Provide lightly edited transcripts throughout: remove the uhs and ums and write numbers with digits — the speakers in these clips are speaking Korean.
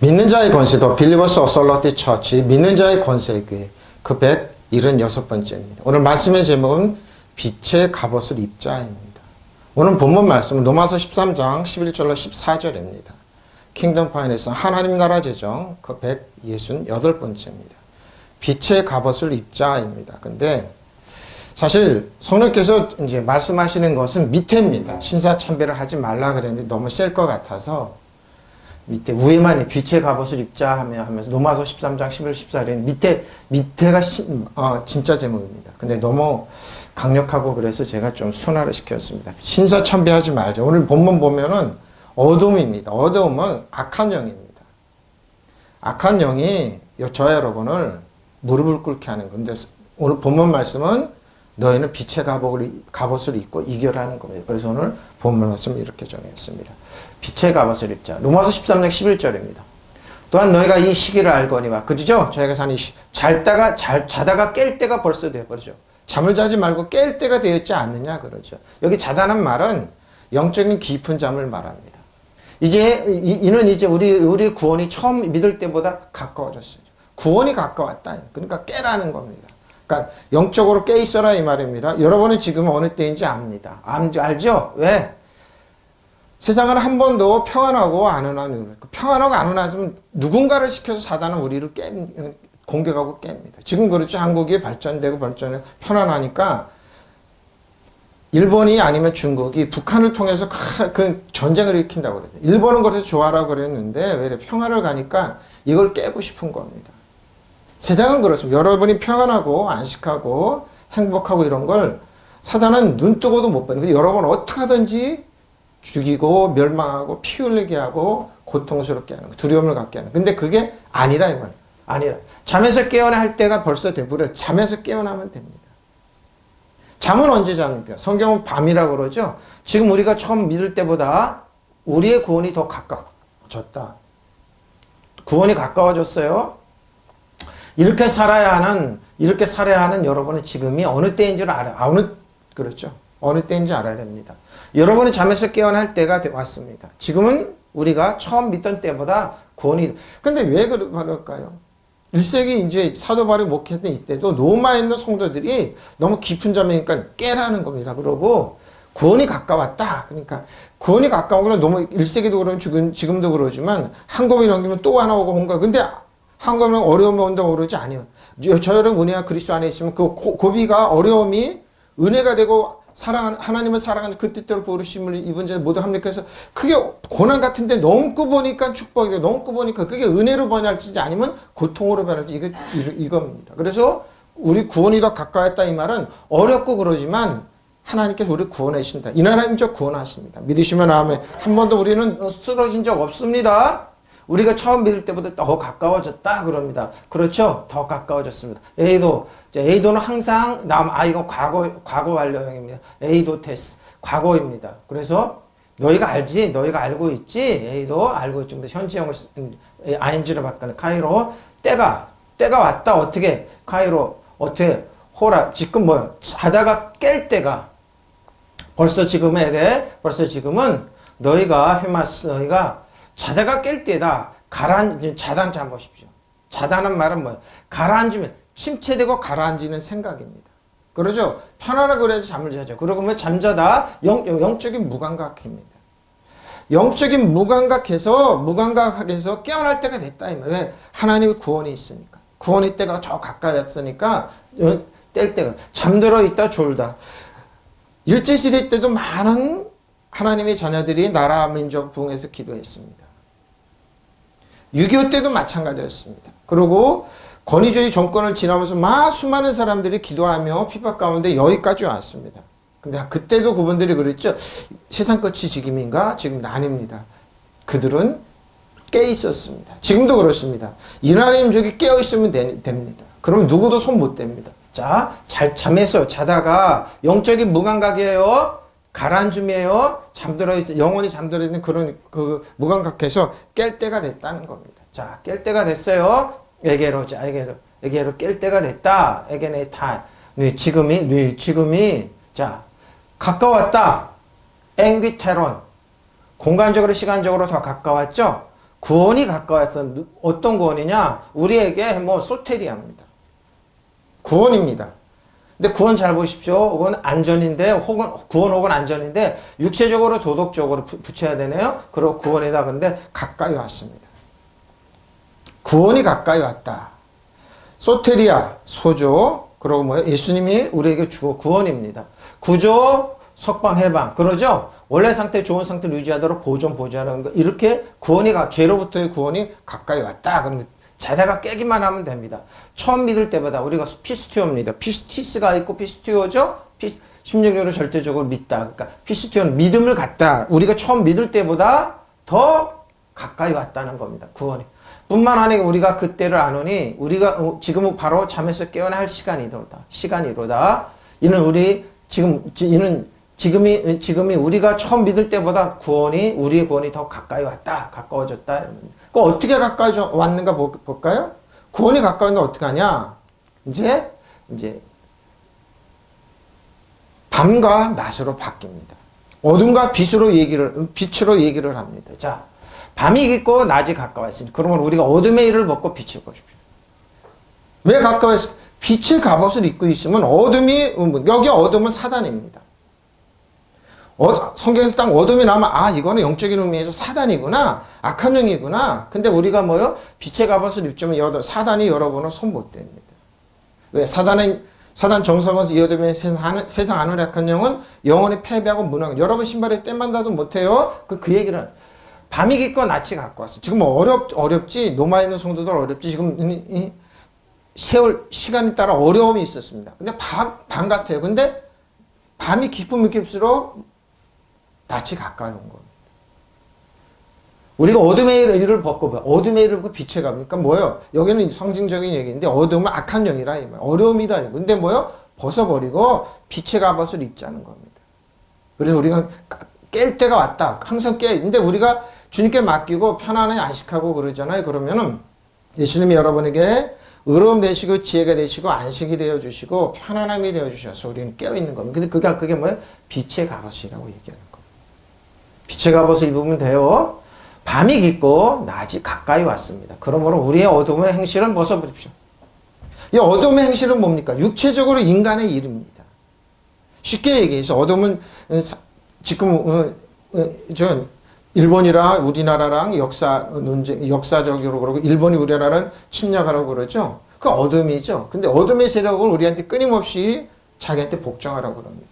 믿는 자의 권세, 더 빌리버스 어설러티 처치, 믿는 자의 권세의 교회, 그 176번째입니다. 오늘 말씀의 제목은 빛의 갑옷을 입자입니다. 오늘 본문 말씀은 로마서 13장 11절로 14절입니다. 킹덤 파이낸스 하나님 나라 재정 그 168번째입니다. 빛의 갑옷을 입자입니다. 근데 사실 성령께서 이제 말씀하시는 것은 밑에입니다. 신사참배를 하지 말라 그랬는데 너무 셀 것 같아서 밑에 위에만 빛의 갑옷을 입자 하면서 로마서 13장 11, 14절은 밑에가 진짜 제목입니다. 근데 너무 강력하고 그래서 제가 좀 순화를 시켰습니다. 신사참배하지 말자. 오늘 본문 보면은 어둠입니다. 어둠은 악한 영입니다. 악한 영이 저 여러분을 무릎을 꿇게 하는 건데 오늘 본문 말씀은 너희는 빛의 갑옷을 입고 이겨라는 겁니다. 그래서 오늘 본문 말씀을 이렇게 정했습니다. 빛의 갑옷을 입자. 로마서 13장 11절입니다. 또한 너희가 이 시기를 알거니와. 그죠? 저희가 사는 자다가 깰 때가 벌써 되어버리죠. 잠을 자지 말고 깰 때가 되었지 않느냐 그러죠. 여기 자다는 말은 영적인 깊은 잠을 말합니다. 이는 이제 우리 구원이 처음 믿을 때보다 가까워졌어요. 구원이 가까웠다. 그러니까 깨라는 겁니다. 그러니까 영적으로 깨 있어라 이 말입니다. 여러분은 지금 어느 때인지 압니다. 알죠? 왜? 세상은 한 번도 평안하고 안온한 평안하고 안온하면 누군가를 시켜서 사단은 우리를 공격하고 깹니다. 지금 그렇죠. 한국이 발전되고 편안하니까 일본이 아니면 중국이 북한을 통해서 그 전쟁을 일으킨다고 그랬어요. 일본은 그래서 좋아라고 그랬는데 왜 평화를 가니까 이걸 깨고 싶은 겁니다. 세상은 그렇습니다. 여러분이 평안하고 안식하고 행복하고 이런 걸 사단은 눈 뜨고도 못 보는 거예요. 여러분 어떻게 하든지 죽이고 멸망하고 피 흘리게 하고 고통스럽게 하는 거, 두려움을 갖게 하는 거. 근데 그게 아니라 이 말. 아니라. 잠에서 깨어나 할 때가 벌써 돼버려. 잠에서 깨어나면 됩니다. 잠은 언제 잡니까? 성경은 밤이라고 그러죠. 지금 우리가 처음 믿을 때보다 우리의 구원이 더 가까워졌다. 구원이 가까워졌어요. 이렇게 살아야 하는 여러분은 지금이 어느 때인 줄 알아요. 그렇죠. 어느 때인 줄 알아야 됩니다. 여러분이 잠에서 깨어날 때가 왔습니다. 지금은 우리가 처음 믿던 때보다 구원이, 근데 왜 그럴까요? 1세기 이제 사도 바울이 목회했던 이때도 로마에 있는 성도들이 너무 깊은 잠이니까 깨라는 겁니다. 그러고 구원이 가까웠다. 그러니까 구원이 가까운 건 너무 1세기도 그러면 지금도 그러지만 한국이 넘기면 또 하나 오고 뭔가. 근데 한국은 어려움이 온다고 그러지 아니에요. 저 여러분 은혜가 그리스도 안에 있으면 그 고비가 어려움이 은혜가 되고 하나님을 사랑하는 그 뜻대로 부르심을 입은 자 모두 합력해서 그게 고난 같은데 넘고 보니까 축복이 되고 넘고 보니까 그게 은혜로 변할지 아니면 고통으로 변할지 이겁니다. 그래서 우리 구원이 더 가까웠다 이 말은 어렵고 그러지만 하나님께서 우리를 구원해 주신다. 이 나라님 저 구원하십니다. 믿으시면 아멘. 한 번도 우리는 쓰러진 적 없습니다. 우리가 처음 믿을 때보다 더 가까워졌다 그럽니다. 그렇죠? 더 가까워졌습니다. 에이도는 항상 이건 과거 완료형입니다. 에이도 테스 과거입니다. 그래서 너희가 알지? 너희가 알고 있지? 에이도 알고 있지. 현지형을 ing로 바꾸는 카이로 때가 왔다. 어떻게? 카이로 어떻게? 호라 지금 뭐요? 자다가 깰 때가 벌써 지금은 너희가 자다가 깰 때다. 자단 잡으십시오. 자다는 말은 뭐예요? 가라앉으면 침체되고 가라앉는 생각입니다. 그러죠? 편안하고 그래야지 잠을 자죠. 그러면 잠자다 영적인 무감각입니다. 영적인 무감각해서 깨어날 때가 됐다. 이 말이에요. 왜? 하나님의 구원이 있으니까. 구원의 때가 저 가까이 왔으니까 뗄 때가. 잠들어 있다 졸다. 일제시대 때도 많은 하나님의 자녀들이 나라 민족 부흥해서 기도했습니다. 6.25 때도 마찬가지였습니다. 그리고 권위주의 정권을 지나면서 수많은 사람들이 기도하며 핍박 가운데 여기까지 왔습니다. 근데 그때도 그분들이 그랬죠. 세상 끝이 지금인가? 지금 아닙니다. 그들은 깨 있었습니다. 지금도 그렇습니다. 이 나라의 민족이 깨어 있으면 됩니다. 그럼 누구도 손 못 댑니다. 자, 잠에서 자다가 영적인 무감각이에요. 가라앉음이에요. 영원히 잠들어 있는 그런 무감각해서 깰 때가 됐다는 겁니다. 자, 깰 때가 됐어요. 에게로 깰 때가 됐다. 에게네 타. 지금이 자, 가까웠다. 앵귀테론. 공간적으로 시간적으로 더 가까웠죠. 구원이 가까웠어. 어떤 구원이냐? 우리에게 뭐 소테리아입니다. 구원입니다. 근데 구원 잘 보십시오. 혹은 안전인데, 혹은 구원 혹은 안전인데 육체적으로 도덕적으로 붙여야 되네요. 그리고 구원이다. 그런데 가까이 왔습니다. 구원이 가까이 왔다. 소테리아, 소조. 그리고 뭐예요? 예수님이 우리에게 주고 구원입니다. 구조, 석방, 해방. 그러죠? 원래 상태, 좋은 상태를 유지하도록 보존하는 거. 이렇게 죄로부터의 구원이 가까이 왔다. 그러면 제사가 깨기만 하면 됩니다. 처음 믿을 때보다 우리가 피스티오입니다. 피스티스가 있고 피스티오죠? 16료로 절대적으로 믿다. 그러니까 피스티오는 믿음을 갖다. 우리가 처음 믿을 때보다 더 가까이 왔다는 겁니다. 구원이. 뿐만 아니라 우리가 그때를 아노니 우리가 지금 바로 잠에서 깨어나 할 시간이로다. 이는 지금이 우리가 처음 믿을 때보다 우리의 구원이 더 가까이 왔다. 가까워졌다. 그 어떻게 가까이 왔는가 볼까요? 구원이 가까이 왔는데 어떻게 하냐? 이제 밤과 낮으로 바뀝니다. 어둠과 빛으로 얘기를 합니다. 자, 밤이 깊고 낮이 가까웠으니 그러면 우리가 어둠의 일을 벗고 빛을 보십시오. 왜 가까웠을까? 빛의 갑옷을 입고 있으면 여기 어둠은 사단입니다. 성경에서 딱 어둠이 나면 이거는 영적인 의미에서 사단이구나, 악한 영이구나. 근데 우리가 빛의 갑옷을 입지만 사단이 여러분을 손 못 댑니다. 왜? 사단 정성에서 이 어둠의 세상 안을 악한 영은 영원히 패배하고 무너져. 여러분 신발에 때만 닿아도 못해요. 그 얘기는 밤이 깊고 낮이 가까웠어. 지금 어렵지. 노마에 있는 성도들 어렵지. 지금 세월 시간에 따라 어려움이 있었습니다. 근데 밤 같아요. 근데 밤이 깊으면 깊을수록 낯이 가까이 온 겁니다. 우리가 어둠의 일을 벗고 어둠의 일을 벗고 빛에 가니까 뭐예요? 여기는 상징적인 얘기인데 어둠은 악한 영이라 이 말이에요. 어려움이다. 근데 뭐예요? 벗어버리고 빛의 갑옷을 입자는 겁니다. 그래서 우리가 깰 때가 왔다. 항상 근데 우리가 주님께 맡기고 편안하게 안식하고 그러잖아요. 그러면은 예수님이 여러분에게 의로움 되시고 지혜가 되시고 안식이 되어주시고 편안함이 되어주셔서 우리는 깨어있는 겁니다. 근데 그게 뭐예요? 빛의 갑옷이라고 얘기하는 겁니다. 빛의 갑옷을 입으면 돼요. 밤이 깊고 낮이 가까이 왔습니다. 그러므로 우리의 어둠의 행실은 벗어버립시오. 이 어둠의 행실은 뭡니까? 육체적으로 인간의 일입니다. 쉽게 얘기해서 어둠은 지금 일본이랑 우리나라랑 역사적으로 그러고 일본이 우리나라를 침략하라고 그러죠. 그 어둠이죠. 근데 어둠의 세력을 우리한테 끊임없이 자기한테 복종하라고 그럽니다.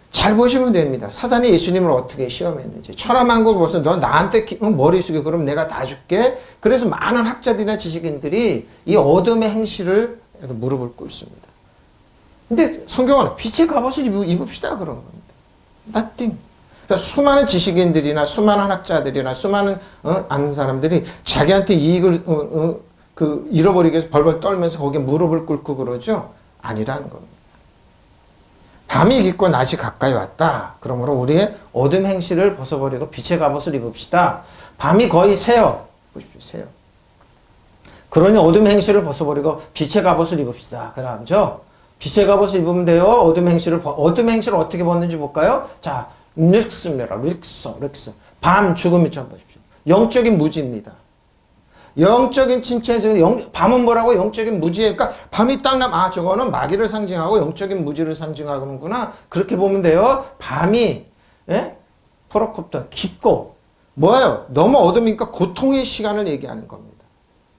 잘 보시면 됩니다. 사단이 예수님을 어떻게 시험했는지. 천하만국을 보면서 너 나한테 머리 숙여 그럼 내가 다 줄게. 그래서 많은 학자들이나 지식인들이 이 어둠의 행실을 무릎을 꿇습니다. 근데 성경은 빛의 갑옷을 입읍시다 그런 겁니다. Nothing. 그러니까 수많은 지식인들이나 수많은 학자들이나 수많은 아는 사람들이 자기한테 이익을 잃어버리기 위해서 벌벌 떨면서 거기에 무릎을 꿇고 그러죠. 아니라는 겁니다. 밤이 깊고 낮이 가까이 왔다. 그러므로 우리의 어둠 행실을 벗어버리고 빛의 갑옷을 입읍시다. 밤이 거의 새요. 보십시오. 새요. 그러니 어둠 행실을 벗어버리고 빛의 갑옷을 입읍시다. 그러죠. 빛의 갑옷을 입으면 돼요. 어둠 행실을 어떻게 벗는지 볼까요? 자, 릭스입니다. 릭스. 밤, 죽음이 좀 보십시오. 영적인 무지입니다. 영적인 진체에서 밤은 뭐라고? 영적인 무지에. 그러니까 밤이 딱 나면 저거는 마귀를 상징하고 영적인 무지를 상징하는구나. 그렇게 보면 돼요. 밤이 포로콥터 깊고 뭐예요? 너무 어둠이니까 고통의 시간을 얘기하는 겁니다.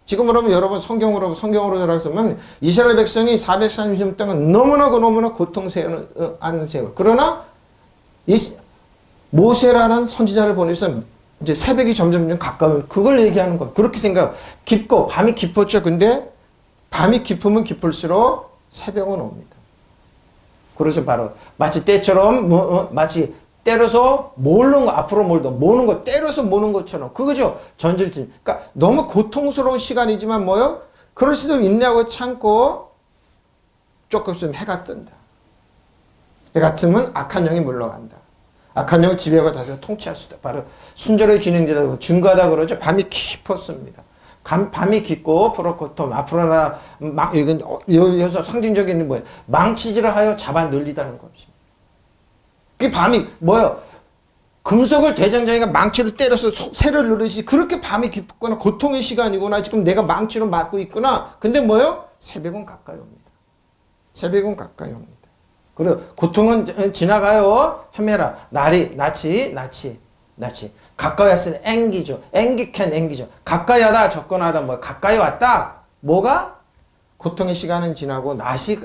지금 여러분 성경으로 들어가면 이스라엘 백성이 430년 동안 너무나 고통스러운 세월. 그러나 모세라는 선지자를 보내서 이제 새벽이 점점 가까운 그걸 얘기하는 거. 그렇게 생각. 깊고 밤이 깊었죠. 근데 밤이 깊으면 깊을수록 새벽은 옵니다. 그래서 바로 마치 때처럼 마치 때려서 모는 거 앞으로 모는 거 때려서 모는 것처럼 그거죠. 전질질. 그러니까 너무 고통스러운 시간이지만 뭐요? 그럴수록 인내하고 참고 조금 있으면 해가 뜬다. 해가 뜨면 악한 영이 물러간다. 악한 영을 지배하고 다시 통치할 수 있다. 바로 순절의 진행되다 증거하다 그러죠. 밤이 깊었습니다. 밤이 깊고 프로코톰 앞으로나 여기서 상징적인 뭐예요? 망치질을 하여 잡아 늘리다는 것입니다. 그 밤이 뭐예요? 금속을 대장장이가 망치로 때려서 새를 누르듯이 그렇게 밤이 깊거나 고통의 시간이구나. 지금 내가 망치로 맞고 있구나. 근데 뭐요? 새벽은 가까이 옵니다. 새벽은 가까이 옵니다. 그리고 고통은 지나가요. 헤매라. 낯이. 가까이 왔으니 앵기죠. 앵기죠. 가까이 하다 접근하다 뭐 가까이 왔다. 뭐가? 고통의 시간은 지나고 낯이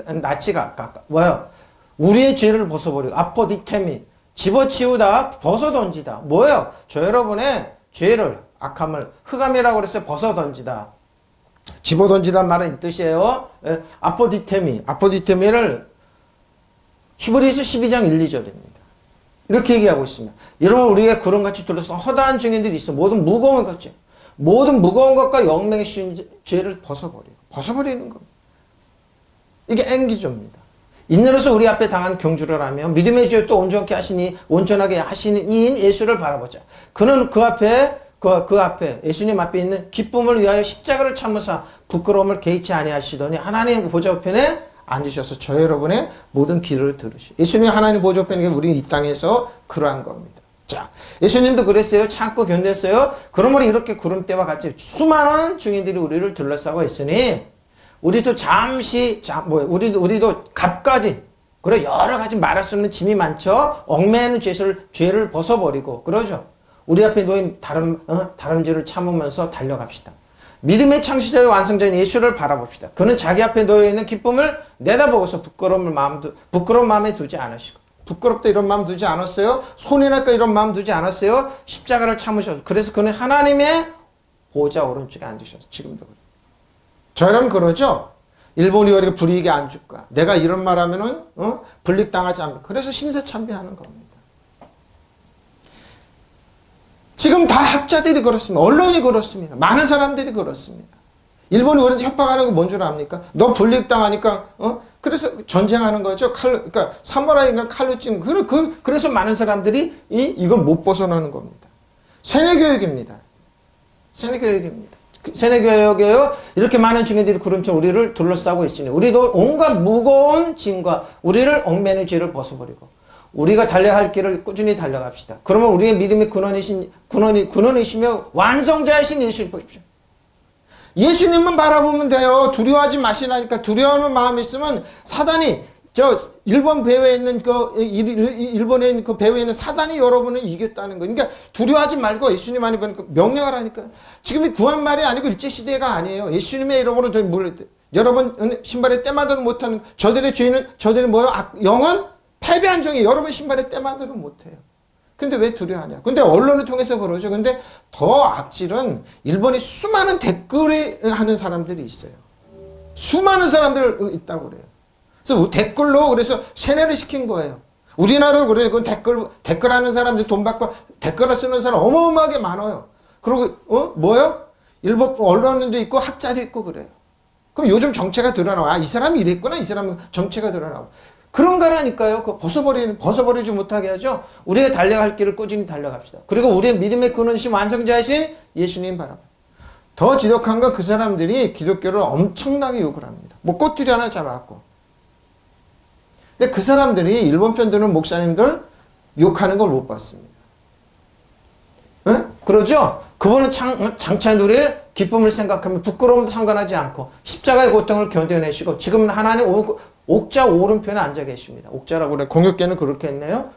뭐요? 우리의 죄를 벗어버리고 아포디테미 집어치우다 벗어던지다. 뭐예요? 저 여러분의 죄를 악함을 흑암이라고 그랬어요. 벗어던지다. 집어던지란 말은 이 뜻이에요. 아포디테미를 히브리서 12장 1, 2절입니다. 이렇게 얘기하고 있습니다. 여러분 우리가 구름같이 둘러싼 허다한 증인들이 있어. 모든 무거운 것과 영맹의 쉬운 죄를 벗어버리는 겁니다. 이게 앵기조입니다. 인으로서 우리 앞에 당한 경주를 하며 믿음의 죄를 또 온전하게 하시는 이인 예수를 바라보자. 그는 그 앞에 예수님 앞에 있는 기쁨을 위하여 십자가를 참으사 부끄러움을 개의치 아니하시더니 하나님 보좌 우편에 앉으셔서 저 여러분의 모든 기도를 들으시. 예수님이 하나님 보좌 우편에 우리 이 땅에서 그러한 겁니다. 자, 예수님도 그랬어요. 참고 견뎠어요. 그러므로 이렇게 구름대와 같이 수많은 증인들이 우리를 둘러싸고 있으니 우리도 우리도 갑가지, 그래 여러 가지 말할 수 없는 짐이 많죠. 얽매이는 죄를 벗어버리고, 그러죠. 우리 앞에 놓인 다름질을 참으면서 달려갑시다. 믿음의 창시자의 완성자인 예수를 바라봅시다. 그는 자기 앞에 놓여있는 기쁨을 내다보고서 부끄러운 마음에 두지 않으시고, 부끄럽다 이런 마음 두지 않았어요. 손해날까 이런 마음 두지 않았어요. 십자가를 참으셔서, 그래서 그는 하나님의 보좌 오른쪽에 앉으셔서 지금도 그래요. 저런 그러죠. 일본이 우리가 불이익에 안 줄까? 내가 이런 말하면은 불이익당하지 않을까? 그래서 신사참배하는 겁니다. 지금 다 학자들이 그렇습니다. 언론이 그렇습니다. 많은 사람들이 그렇습니다. 일본이 우리한테 협박하는 거 뭔 줄 압니까? 너 불이익당하니까 그래서 전쟁하는 거죠. 그러니까 사무라이가 칼로 찌는 그래서 많은 사람들이 이걸 못 벗어나는 겁니다. 세뇌교육입니다. 세뇌교육이에요. 이렇게 많은 증인들이 구름처럼 우리를 둘러싸고 있으니 우리도 온갖 무거운 짐과 우리를 얽매는 죄를 벗어버리고 우리가 달려야 할 길을 꾸준히 달려갑시다. 그러면 우리의 믿음의 근원이시며 완성자이신 예수님 보십시오. 예수님만 바라보면 돼요. 두려워하지 마시라니까. 두려워하는 마음이 있으면 사단이 일본 배후에 있는 일본에 있는 그 배후에 있는 사단이 여러분을 이겼다는 거예요. 그러니까 두려워하지 말고 예수님 안에 보니까 명령을 하니까. 지금이 구한 말이 아니고 일제시대가 아니에요. 예수님의 이름으로 여러분 신발에 때만도 못하는 저들의 죄는 저들의 뭐요? 영은 패배한 종이 여러분 신발에 때만도 못해요. 근데 왜 두려워하냐? 근데 언론을 통해서 그러죠. 근데 더 악질은 일본이 수많은 댓글을 하는 사람들이 있어요. 수많은 사람들 있다고 그래요. 그래서 댓글로 그래서 세뇌를 시킨 거예요. 우리나라도 그래요. 그 댓글하는 사람들 돈 받고 댓글을 쓰는 사람 어마어마하게 많아요. 그리고 뭐요? 일본 언론도 있고 학자도 있고 그래요. 그럼 요즘 정체가 드러나와. 이 사람이 이랬구나. 이 사람 정체가 드러나고. 그런 거라니까요. 벗어버리지 못하게 하죠. 우리가 달려갈 길을 꾸준히 달려갑시다. 그리고 우리의 믿음의 근원이신 완성자이신 예수님 바라봐. 더 지독한 건 그 사람들이 기독교를 엄청나게 욕을 합니다. 뭐 꽃들이 하나 잡아갖고. 근데 그 사람들이 일본 편 드는 목사님들 욕하는 걸 못 봤습니다. 에? 그러죠? 그분은 장차 누릴 기쁨을 생각하며 부끄러움도 상관하지 않고 십자가의 고통을 견뎌내시고 지금은 하나님 옥자 오른편에 앉아 계십니다. 옥자라고 그래. 공역계는 그렇게 했네요.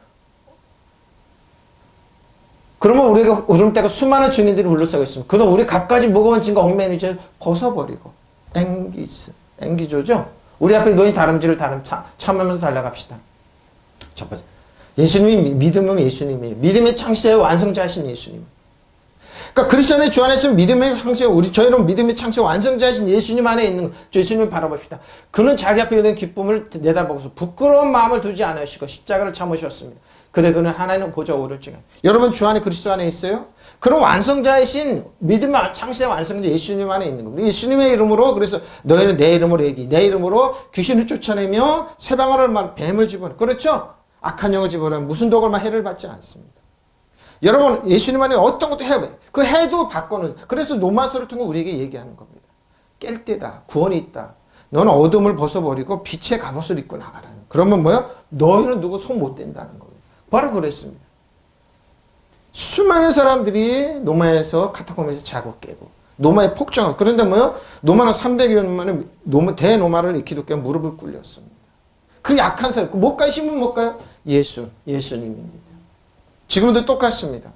그러면 우리가 울음대가 수많은 증인들이 둘러싸고 있습니다. 그럼 우리 갖가지 무거운 짐과 얽매이는 죄를 벗어버리고 앵기조죠. 우리 앞에 놓인 다름질을 참으면서 달려갑시다. 첫 번째, 예수님이 믿음은 예수님이에요. 믿음의 창시자의 완성자이신 예수님. 그러니까 그리스도의 주 안에 있으면 믿음의 창시자, 저희는 믿음의 창시자 완성자이신 예수님 안에 있는 예수님을 바라봅시다. 그는 자기 앞에 있는 기쁨을 내다보고서 부끄러운 마음을 두지 않으시고 십자가를 참으셨습니다. 그래 그는 하나님 보좌 오를지가. 여러분 주 안에 그리스도 안에 있어요? 그런 완성자이신 믿음의 창시자 완성자 예수님 안에 있는 겁니다. 예수님의 이름으로 그래서 너희는 내 이름으로 내 이름으로 귀신을 쫓아내며 세방울을 뱀을 집어넣어. 그렇죠? 악한 영을 집어넣으면 무슨 독을 해를 받지 않습니다. 여러분 예수님 안에 어떤 것도 해요. 그 해도 바꿔는. 그래서 노마서를 통해 우리에게 얘기하는 겁니다. 깰 때다. 구원이 있다. 너는 어둠을 벗어버리고 빛의 갑옷을 입고 나가라는. 그러면 뭐야? 너희는 누구 손 못 댄다는 겁니다. 바로 그랬습니다. 수많은 사람들이 노마에서 카타콤에서 자고 깨고 노마에 폭정하고 그런데 뭐요? 노마는 300여 년 만에 대노마를 익히도록 무릎을 꿇렸습니다. 그 약한 사람, 못 가시면 못 가요? 예수님입니다. 지금도 똑같습니다.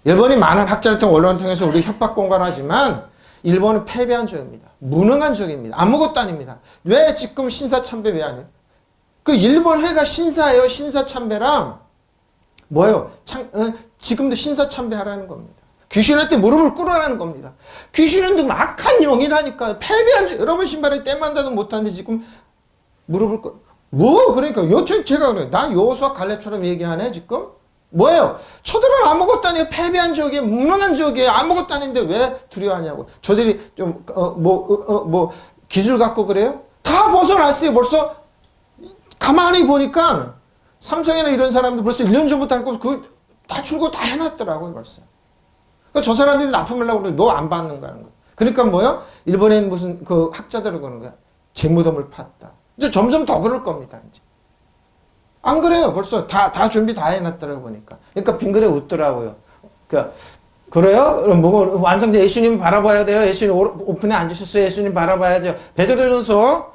일본이 많은 학자를 통해 언론을 통해서 우리 협박 공갈하지만 일본은 패배한 적입니다. 무능한 적입니다. 아무것도 아닙니다. 왜 지금 신사참배 왜 안 해요? 그 일본 회가 신사예요. 신사참배랑 뭐예요? 지금도 신사참배하라는 겁니다. 귀신한테 무릎을 꿇으라는 겁니다. 귀신은 악한 영이라니까요. 패배한 적, 여러분 신발에 때만 닿아도 못하는데 지금 무릎을 꿇 그러니까 제가 그래요. 난 여호수아 갈렙처럼 얘기하네 지금? 뭐예요? 저들은 아무것도 아니에요. 패배한 적이에요. 무능한 적이에요. 아무것도 아닌데 왜 두려워하냐고. 저들이 좀 기술 갖고 그래요? 다 벗어났어요. 벌써 가만히 보니까 삼성이나 이런 사람들 벌써 1년 전부터 알고 그걸 다 줄고 다 해놨더라고요 벌써. 그러니까 저 사람들이 납품하려고 그러고 너 안 받는 거야. 그러니까 뭐요? 일본에 무슨 그 학자들은 그러는 거야. 재무덤을 팠다. 이제 점점 더 그럴 겁니다. 이제. 안 그래요. 벌써 다 준비 다 해놨더라고 보니까. 그러니까 빙그레 웃더라고요. 그러니까 그래요? 그럼 뭐 완성돼 예수님 바라봐야 돼요. 예수님 오픈에 앉으셨어요. 예수님 바라봐야 돼요. 베드로전서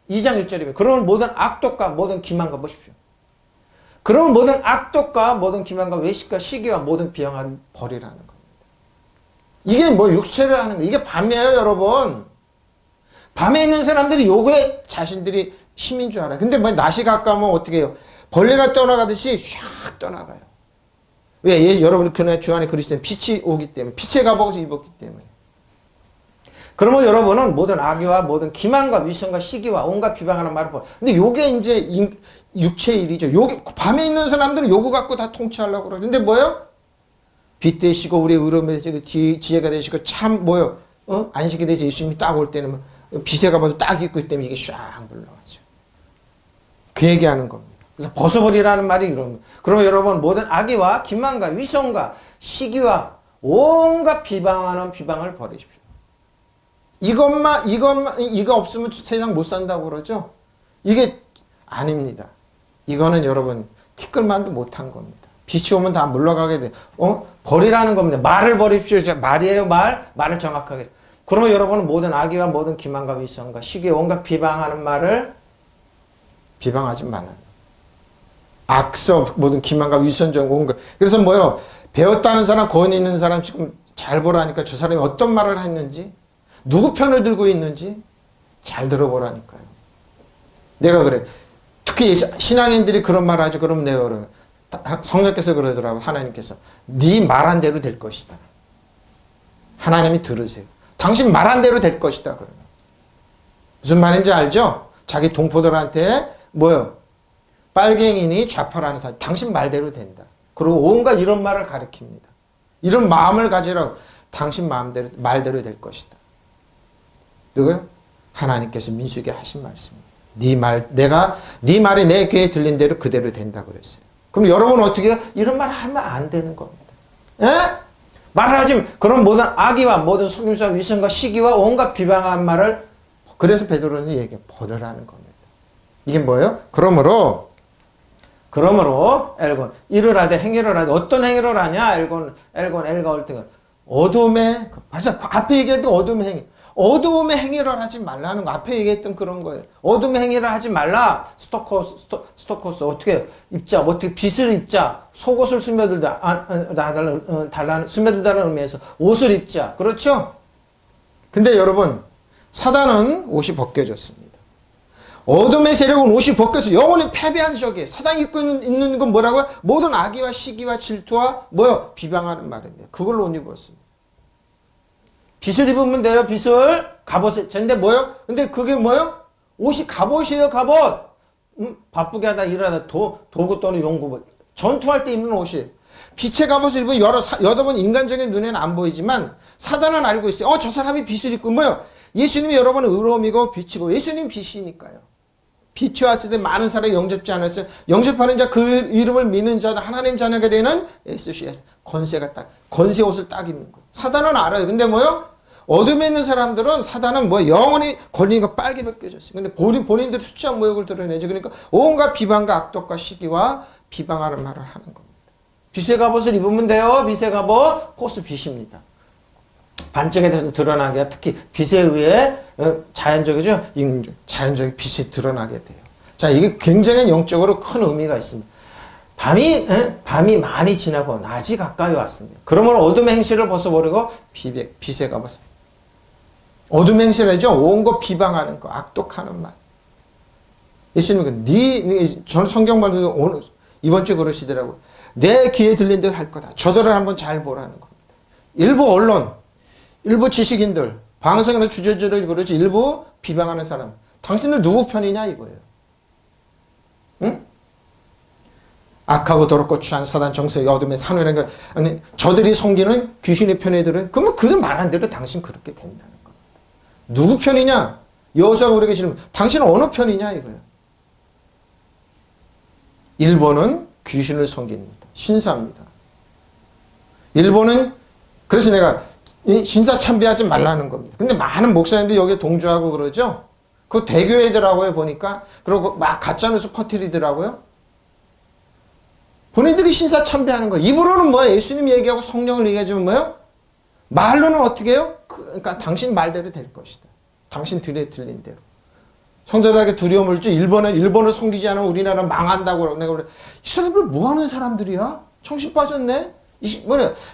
2장 1절이면 그런 모든 악독과 모든 기만과 보십시오. 그런 모든 악독과 모든 기만과 외식과 시기와 모든 비방을 버리라는 겁니다. 이게 뭐 육체를 하는 거 이게 밤이에요 여러분. 밤에 있는 사람들이 요거에 자신들이 힘인 줄 알아요. 근데 뭐 낮이 가까우면 어떻게 해요? 벌레가 떠나가듯이 샥 떠나가요. 왜? 여러분이 그날 주 안에 그리스도는 빛이 오기 때문에 빛의 갑옷을 입었기 때문에. 그러면 여러분은 모든 악의와 모든 기만과 위선과 시기와 온갖 비방하는 말을 버려. 근데 요게 이제 육체의 일이죠. 요게 밤에 있는 사람들은 요거 갖고 다 통치하려고 그러죠. 근데 뭐예요? 빛 되시고 우리의 의로움이 되시고 지혜가 되시고 참 뭐예요? 안식이 되시 예수님이 딱 올 때는 빛의 갑옷을 딱 입고 있기 때문에 이게 쫙 물러가죠. 그 얘기하는 겁니다. 그래서 벗어버리라는 말이 이런 거예요. 그러면 여러분 모든 악의와 기만과 위선과 시기와 온갖 비방을 버리십시오. 이거 없으면 세상 못 산다고 그러죠? 이게 아닙니다. 이거는 여러분 티끌만도 못한 겁니다. 빛이 오면 다 물러가게 돼. 버리라는 겁니다. 말을 버립시오. 말이에요, 말을 정확하게. 그러면 여러분은 모든 악의와 모든 기만과 위선과 시기와 온갖 비방하는 말을 비방하지 말아요. 악서 모든 기만과 위선적 온갖. 그래서 뭐요? 배웠다는 사람, 권위 있는 사람 지금 잘 보라니까 저 사람이 어떤 말을 했는지 누구 편을 들고 있는지 잘 들어보라니까요. 내가 그래. 특히 신앙인들이 그런 말을 하죠. 그럼 내가 그래. 성령께서 그러더라고. 하나님께서. 네 말한 대로 될 것이다. 하나님이 들으세요. 당신 말한 대로 될 것이다. 그러면. 무슨 말인지 알죠? 자기 동포들한테 뭐요? 빨갱이니 좌파라는 사람. 당신 말대로 된다. 그리고 온갖 이런 말을 가리킵니다. 이런 마음을 가지라고. 당신 말대로 될 것이다. 누구요? 하나님께서 민수에게 하신 말씀입니다. 네 말이 내 귀에 들린 대로 그대로 된다 그랬어요. 그럼 여러분 어떻게 해요? 이런 말 하면 안 되는 겁니다. 에? 말을 하지 그런 모든 악의와 모든 속임수와 위선과 시기와 온갖 비방한 말을 그래서 베드로는 얘기해 버려라는 겁니다. 이게 뭐예요? 그러므로 엘곤 이를 하되 행위를 하되 어떤 행위를 하냐? 엘곤 엘가 올등은 어둠의 맞아 앞에 얘기했던 어둠의 행위. 어두움의 행위를 하지 말라는 거. 앞에 얘기했던 그런 거예요. 어둠의 행위를 하지 말라. 스토커스 어떻게 입자, 어떻게 빛을 입자, 속옷을 스며들다는 의미에서 옷을 입자. 그렇죠? 근데 여러분, 사단은 옷이 벗겨졌습니다. 어둠의 세력은 옷이 벗겨서 영원히 패배한 적이에요. 사단이 입고 있는 건 뭐라고요? 모든 악의와 시기와 질투와 뭐요? 비방하는 말입니다. 그걸로 옷 입었습니다. 빛을 입으면 돼요. 빛을 갑옷에. 근데 뭐요? 근데 그게 뭐요? 옷이 갑옷이에요. 갑옷. 바쁘게 하다 일하다 도구 또는 용구 전투할 때 입는 옷이에요. 빛의 갑옷을 입은 여러분 인간적인 눈에는 안 보이지만 사단은 알고 있어요. 저 사람이 빛을 입고 뭐요? 예수님이 여러분은 의로움이고 빛이고 예수님 빛이니까요. 빛이 왔을 때 많은 사람이 영접지 않았어요. 영접하는 자 그 이름을 믿는 자들 하나님 자녀가 되는 SCS 권세 옷을 딱 입는 거예요. 사단은 알아요. 근데 뭐요? 어둠에 있는 사람들은 사단은 뭐 영원히 걸리니까 빨개 벗겨졌어요. 근데 본인들이 수치한 모욕을 드러내죠. 그러니까 온갖 비방과 악독과 시기와 비방하는 말을 하는 겁니다. 빛의 갑옷을 입으면 돼요. 빛의 갑옷. 호수 빛입니다. 반짝에 드러나게, 특히 빛에 의해 자연적이죠. 자연적인 빛이 드러나게 돼요. 자, 이게 굉장히 영적으로 큰 의미가 있습니다. 밤이 많이 지나고 낮이 가까이 왔습니다. 그러므로 어둠의 행실을 벗어버리고 빛의 갑옷. 어둠의 행실이죠. 온 거 비방하는 거, 악독하는 말. 예수님은 저는 성경 말도 오늘 이번 주에 그러시더라고요. 내 귀에 들린 대로 할 거다. 저들을 한번 잘 보라는 겁니다. 일부 언론, 일부 지식인들, 방송에서 주저주저 그러지 일부 비방하는 사람. 당신들 누구 편이냐 이거예요. 응? 악하고 더럽고 추한 사단 정서의 어둠의 산후라는 거. 아니 저들이 섬기는 귀신의 편에 들어요. 그러면 그들 말한 대로 당신 그렇게 된다는 겁니다. 누구 편이냐? 여호수아가 우리에게 질문. 당신은 어느 편이냐 이거예요. 1번은 귀신을 섬깁니다. 신사입니다. 1번은 그래서 내가 신사 참배하지 말라는 겁니다. 근데 많은 목사님들이 여기에 동조하고 그러죠. 그 대교회더라고요 보니까. 그리고 막 가짜뉴스 퍼뜨리더라고요. 본인들이 신사 참배하는 거예요. 입으로는 뭐예요? 예수님 얘기하고 성령을 얘기하지만 뭐예요? 말로는 어떻게 해요? 그러니까 당신 말대로 될 것이다. 당신 들에 들린 대로. 성도들에게 두려움을 주지. 일본을 섬기지 않으면 우리나라 망한다고 내가 그래. 이 사람들 뭐 하는 사람들이야? 정신 빠졌네?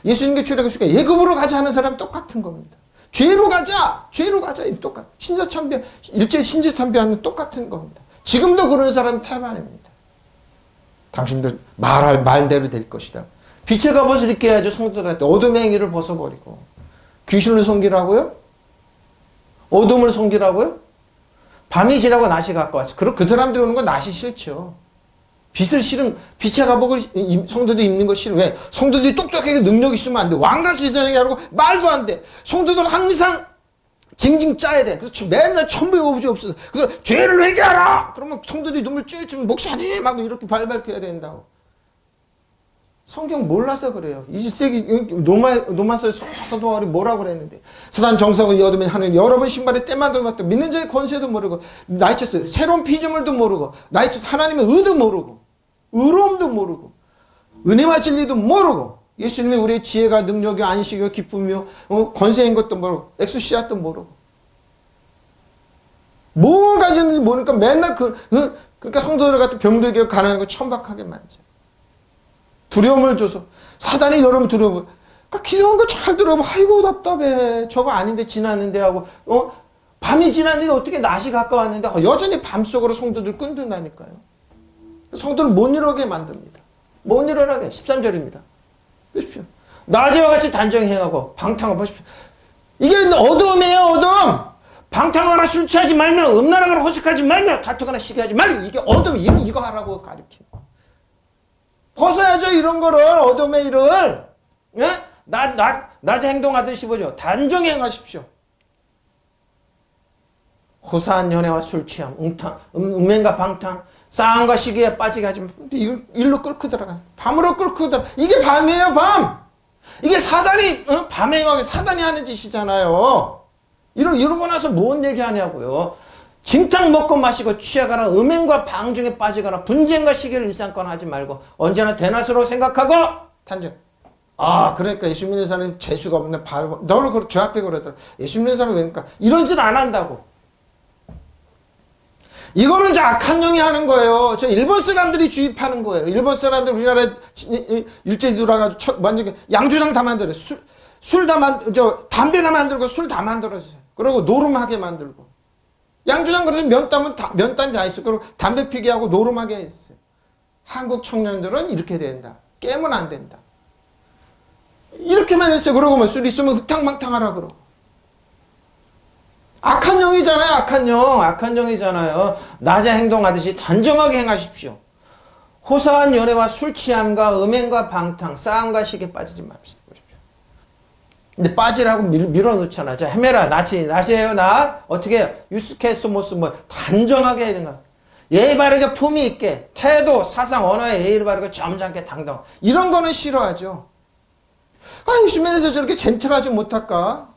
예수님께 출애굽시켜 예급으로 가자 하는 사람 똑같은 겁니다. 죄로 가자! 죄로 가자! 똑같아. 신자 참배, 일제 신자 참배하는 똑같은 겁니다. 지금도 그런 사람이 태반입니다. 당신들 말대로 될 것이다. 빛의 갑옷을 입게 해야죠. 성도들한테 어둠의 행위를 벗어버리고. 귀신을 섬기라고요? 어둠을 섬기라고요? 밤이 지나고 낮이 가까웠어. 그 사람들이 오는 건 낮이 싫죠. 빛의 갑옷을 성도들이 입는 거 싫어. 왜? 성도들이 똑똑하게 능력이 있으면 안 돼. 왕같이 세상에 하고 말도 안 돼. 성도들은 항상 징징 짜야 돼. 그래서 맨날 천부의 오부지 없어서. 그래서 죄를 회개하라! 그러면 성도들이 눈물 찔찔 목사님! 하고 이렇게 발발해야 된다고. 성경 몰라서 그래요. 21세기 로마서의 사도바울이 뭐라고 그랬는데. 사단 정석을 얻으면 하는 여러분 신발에 때만 들어갔다. 믿는 자의 권세도 모르고 나이처스 새로운 피조물도 모르고 나이처스 하나님의 의도 모르고 의로움도 모르고 은혜와 진리도 모르고 예수님이 우리의 지혜가 능력이 안식이요 기쁨이요 권세인 것도 모르고 엑수시아도 모르고 뭘 가졌는지 모르니까 맨날 그러니까 성도들 같은 병들게 가난한 거 천박하게 만져. 두려움을 줘서 사단이 여러분 두려움을 그러니까 기도한 거 잘 들어보면 아이고 답답해 저거 아닌데 지났는데 하고 밤이 지났는데 어떻게 낮이 가까웠는데 여전히 밤속으로 성도들 끈든다니까요. 성도를 못 일어나게 만듭니다. 못 일어나게 13절입니다. 보십시오. 낮에와 같이 단정히 행하고 방탕을 보십시오. 이게 어둠이에요. 어둠. 방탕하거나 술 취하지 말며 음란하거나 호색하지 말며 다투거나 시기하지 말며 이게 어둠 이거 하라고 가르치는 거예요. 벗어야죠. 이런 거를 어둠의 일을 예? 낮에 행동하듯이 보죠. 단정히 행하십시오. 호사한 연애와 술 취함 음행과 방탕 싸움과 시기에 빠지게 하지 마. 이걸 일로 끌고 들어가. 밤으로 끌고 들어가. 이게 밤이에요. 밤. 이게 사단이 밤에 행하게 사단이 하는 짓이잖아요. 이러고 나서 뭔 얘기하냐고요. 진탕 먹고 마시고 취하거나 음행과 방중에 빠지거나 분쟁과 시기를 일삼거나 하지 말고 언제나 대낮으로 생각하고 단정. 그러니까 예수 믿는 사람은 재수가 없네. 너를 저 앞에 그러더라. 예수 믿는 사람은 왜니까 이런 짓 안 한다고. 이거는 이제 악한 영이 하는 거예요. 저 일본 사람들이 주입하는 거예요. 일본 사람들 우리나라에 일제히 들어와가지고 완전히 양주장 다 만들어요. 담배 다 만들고 술 다 만들었어요. 그리고 노름하게 만들고. 양주장 그래서 면담이 다 있어. 그리고 담배 피게 하고 노름하게 했어요. 한국 청년들은 이렇게 된다. 깨면 안 된다. 이렇게만 했어요. 그러고 뭐 술 있으면 흑탕망탕하라 그러고. 악한 영이잖아요. 악한 영이잖아요. 낮에 행동하듯이 단정하게 행하십시오. 호사한 연애와 술 취함과 음행과 방탕, 싸움과 시기에 빠지지 맙시다. 보십시오. 근데 빠지라고 밀어놓잖아. 자, 헤매라. 낮이에요, 낮. 어떻게 해요? 유스케스 모스 단정하게 이런 거. 예의 바르게 품위 있게, 태도, 사상, 언어에 예의를 바르게 점잖게 당당. 이런 거는 싫어하죠. 예수님에서 저렇게 젠틀하지 못할까?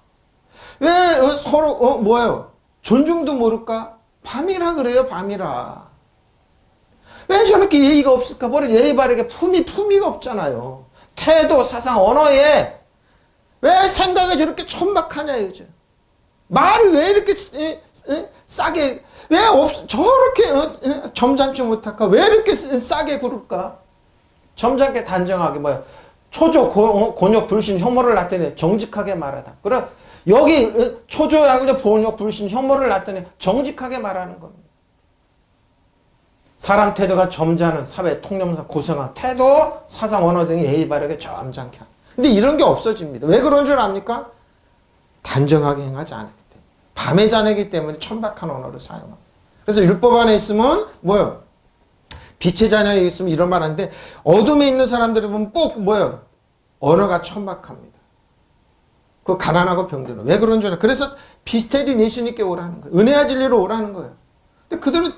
왜 서로 뭐예요? 존중도 모를까? 밤이라 그래요. 밤이라. 왜 저렇게 예의가 없을까? 예의 바르게 품위가 없잖아요. 태도, 사상, 언어에 왜 생각이 저렇게 천박하냐 이거죠. 말이 왜 이렇게 싸게 왜 저렇게 점잖지 못할까? 왜 이렇게 싸게 굴을까? 점잖게 단정하게 뭐야? 초조, 곤욕, 불신, 혐오를 나타내 정직하게 말하다. 그래 여기 초조, 야구조, 곤욕, 불신, 혐오를 나타내 정직하게 말하는 겁니다. 사람 태도가 점잖은 사회, 통념상, 고성한 태도, 사상, 언어 등이 예의 바르게 점잖게 하는. 근데 이런 게 없어집니다. 왜 그런 줄 압니까? 단정하게 행하지 않았기 때문에. 밤의 자녀이기 때문에 천박한 언어를 사용합니다. 그래서 율법 안에 있으면 뭐요? 빛의 자녀에 있으면 이런 말 하는데 어둠에 있는 사람들을 보면 꼭 뭐요? 언어가 천박합니다. 그 가난하고 병들어. 왜 그런 줄 알아? 그래서 비슷해진 예수님께 오라는 거예요. 은혜와 진리로 오라는 거예요. 근데 그들은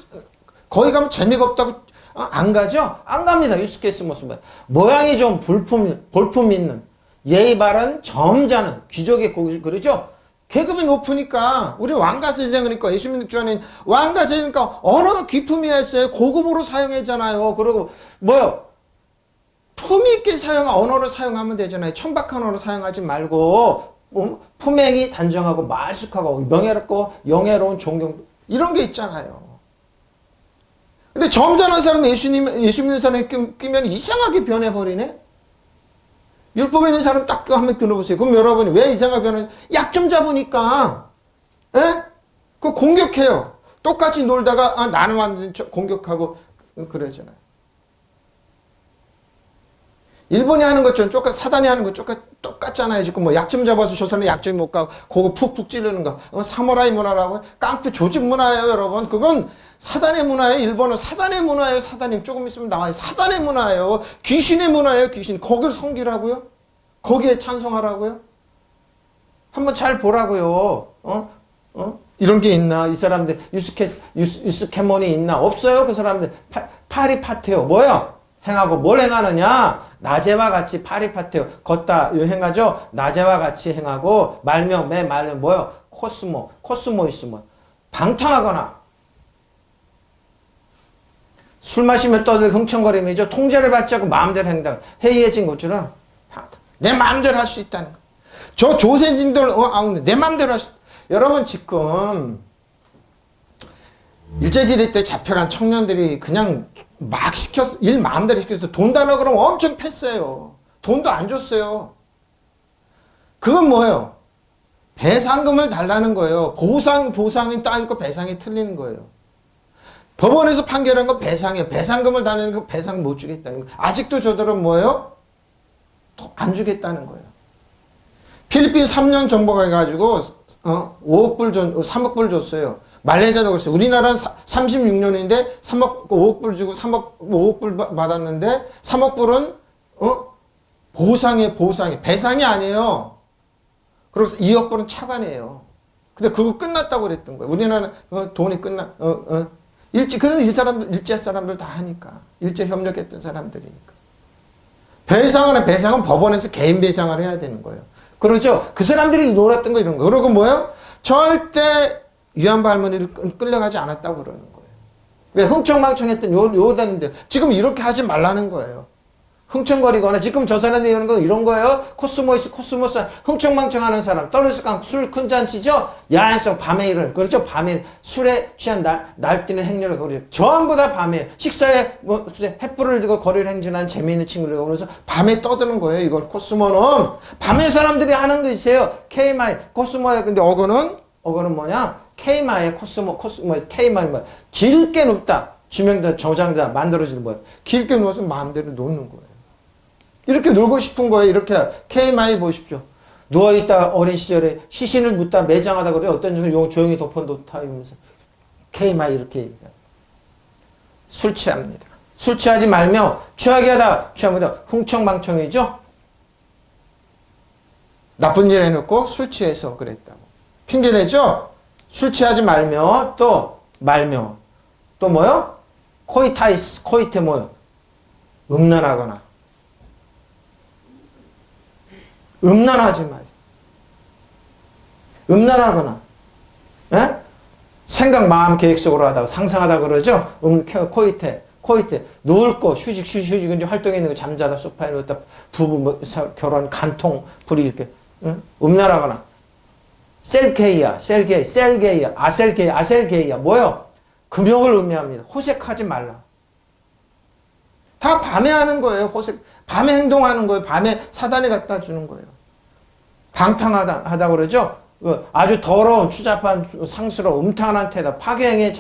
거기 가면 재미가 없다고 안 가죠? 안 갑니다. 유스케스 모습. 모양이 좀 볼품 있는 예의 바른 점잖은 귀족의 그러죠? 계급이 높으니까 우리 왕가 세상이니까 예수 믿는 주 안에 왕가 세상이니까 언어가 귀품이 있어요. 고급으로 사용하잖아요. 그리고 뭐요? 품위 있게 언어를 사용하면 되잖아요. 천박한 언어를 사용하지 말고 품행이 단정하고 말숙하고 명예롭고 영예로운 존경 이런 게 있잖아요. 근데 점잖은 사람은 예수 믿는 사람이 끼면 이상하게 변해버리네? 율법에 있는 사람 딱 한번 들어보세요. 그럼 여러분이 왜 이상하게 변해? 약 좀 잡으니까. 에? 그 공격해요. 똑같이 놀다가 나는 완전 공격하고 그러잖아요. 일본이 하는 것처럼 사단이 하는 것 똑같잖아요. 지금 뭐 약 좀 잡아서 저 사람이 약점이 못 가고 그거 푹푹 찌르는 거. 사무라이 문화라고 깡패 조직 문화예요, 여러분. 그건 사단의 문화예요. 일본은 사단의 문화예요. 사단이 조금 있으면 나와요. 사단의 문화예요. 귀신의 문화예요. 귀신. 거기를 섬기라고요? 거기에 찬송하라고요? 한번 잘 보라고요. 이런 게 있나? 이 사람들 유스케몬이 있나? 없어요. 그 사람들 파리파테요. 뭐야? 행하고 뭘 행하느냐? 낮에와 같이 파리파테요. 걷다 이런 행하죠. 낮에와 같이 행하고 말며 뭐요? 코스모이스 뭐 방탕하거나 술 마시면 떠들 흥청거림이죠. 통제를 받지 않고 마음대로 행동. 해이해진 것처럼 내 마음대로 할 수 있다는 거. 저 조세진들 내 마음대로 할 수. 여러분 지금 일제시대 때 잡혀간 청년들이 그냥 막 일 마음대로 시켜서 돈 달라고 그러면 엄청 팼어요. 돈도 안 줬어요. 그건 뭐예요? 배상금을 달라는 거예요. 보상이 따니까 배상이 틀리는 거예요. 법원에서 판결한 건 배상이에요. 배상금을 달라는 거 배상 못 주겠다는 거예요. 아직도 저들은 뭐예요? 안 주겠다는 거예요. 필리핀 3년 정부가 해가지고 3억 불 줬어요. 말레이시아도 그랬어요. 우리나라는 36년인데 5억 불 주고 5억 불 받았는데 3억 불은 보상이에요. 배상이 아니에요. 그래서 2억 불은 차관이에요. 근데 그거 끝났다고 그랬던 거예요. 우리나라는 돈이 일제 사람들 다 하니까. 일제 협력했던 사람들이니까. 배상은 법원에서 개인 배상을 해야 되는 거예요. 그렇죠? 그 사람들이 놀았던 거 이런 거. 그리고 뭐예요? 절대 위안부 할머니를 끌려가지 않았다고 그러는 거예요. 왜 흥청망청했던 요단인데 지금 이렇게 하지 말라는 거예요. 흥청거리거나 지금 저 사람이 이런 거 이런 거예요. 코스모스 흥청망청하는 사람 떠들썩한 술 큰 잔치죠. 야행성 밤에 일을 그렇죠. 밤에 술에 취한 날뛰는 행렬을 그러죠. 전부 다 밤에 식사에 횃불을 들고 거리를 행진하는 재미있는 친구들 그래서 밤에 떠드는 거예요. 이걸 코스모는 밤에 사람들이 하는 거 있어요. 케이마이 코스모에 근데 어거는 뭐냐? 케이마의 케이마이 뭐 길게 눕다 주명다 저장다 만들어지는 거예요. 길게 누워서 마음대로 놓는 거예요. 이렇게 놀고 싶은 거예요. 이렇게 케이마이 보십시오. 누워있다 어린 시절에 시신을 묻다 매장하다 그래. 어떤 종 조용히 덮어놓다 이러면서 케이마이 이렇게 술 취합니다. 술 취하지 말며 취하게 하다 취하면 흥청망청이죠. 나쁜 일 해놓고 술 취해서 그랬다고 핑계대죠. 술 취하지 말며 또 뭐요? 코이테 뭐요? 음란하지 마요. 음란하거나, 에? 생각, 마음, 계획 속으로 하다가 상상하다 그러죠? 코이테. 코이트. 누울 거, 휴식, 이제 활동에 있는 거, 잠자다, 소파에 누웠다, 부부, 뭐, 결혼, 간통, 불이 이렇게, 응? 음란하거나. 셀게이야, 아셀게이야. 뭐요? 금욕을 의미합니다. 호색하지 말라. 다 밤에 하는 거예요. 밤에 행동하는 거예요. 밤에 사단이 갖다 주는 거예요. 방탕하다 그러죠? 아주 더러운, 추잡한, 상스러운, 음탕한 태도, 파괴행위,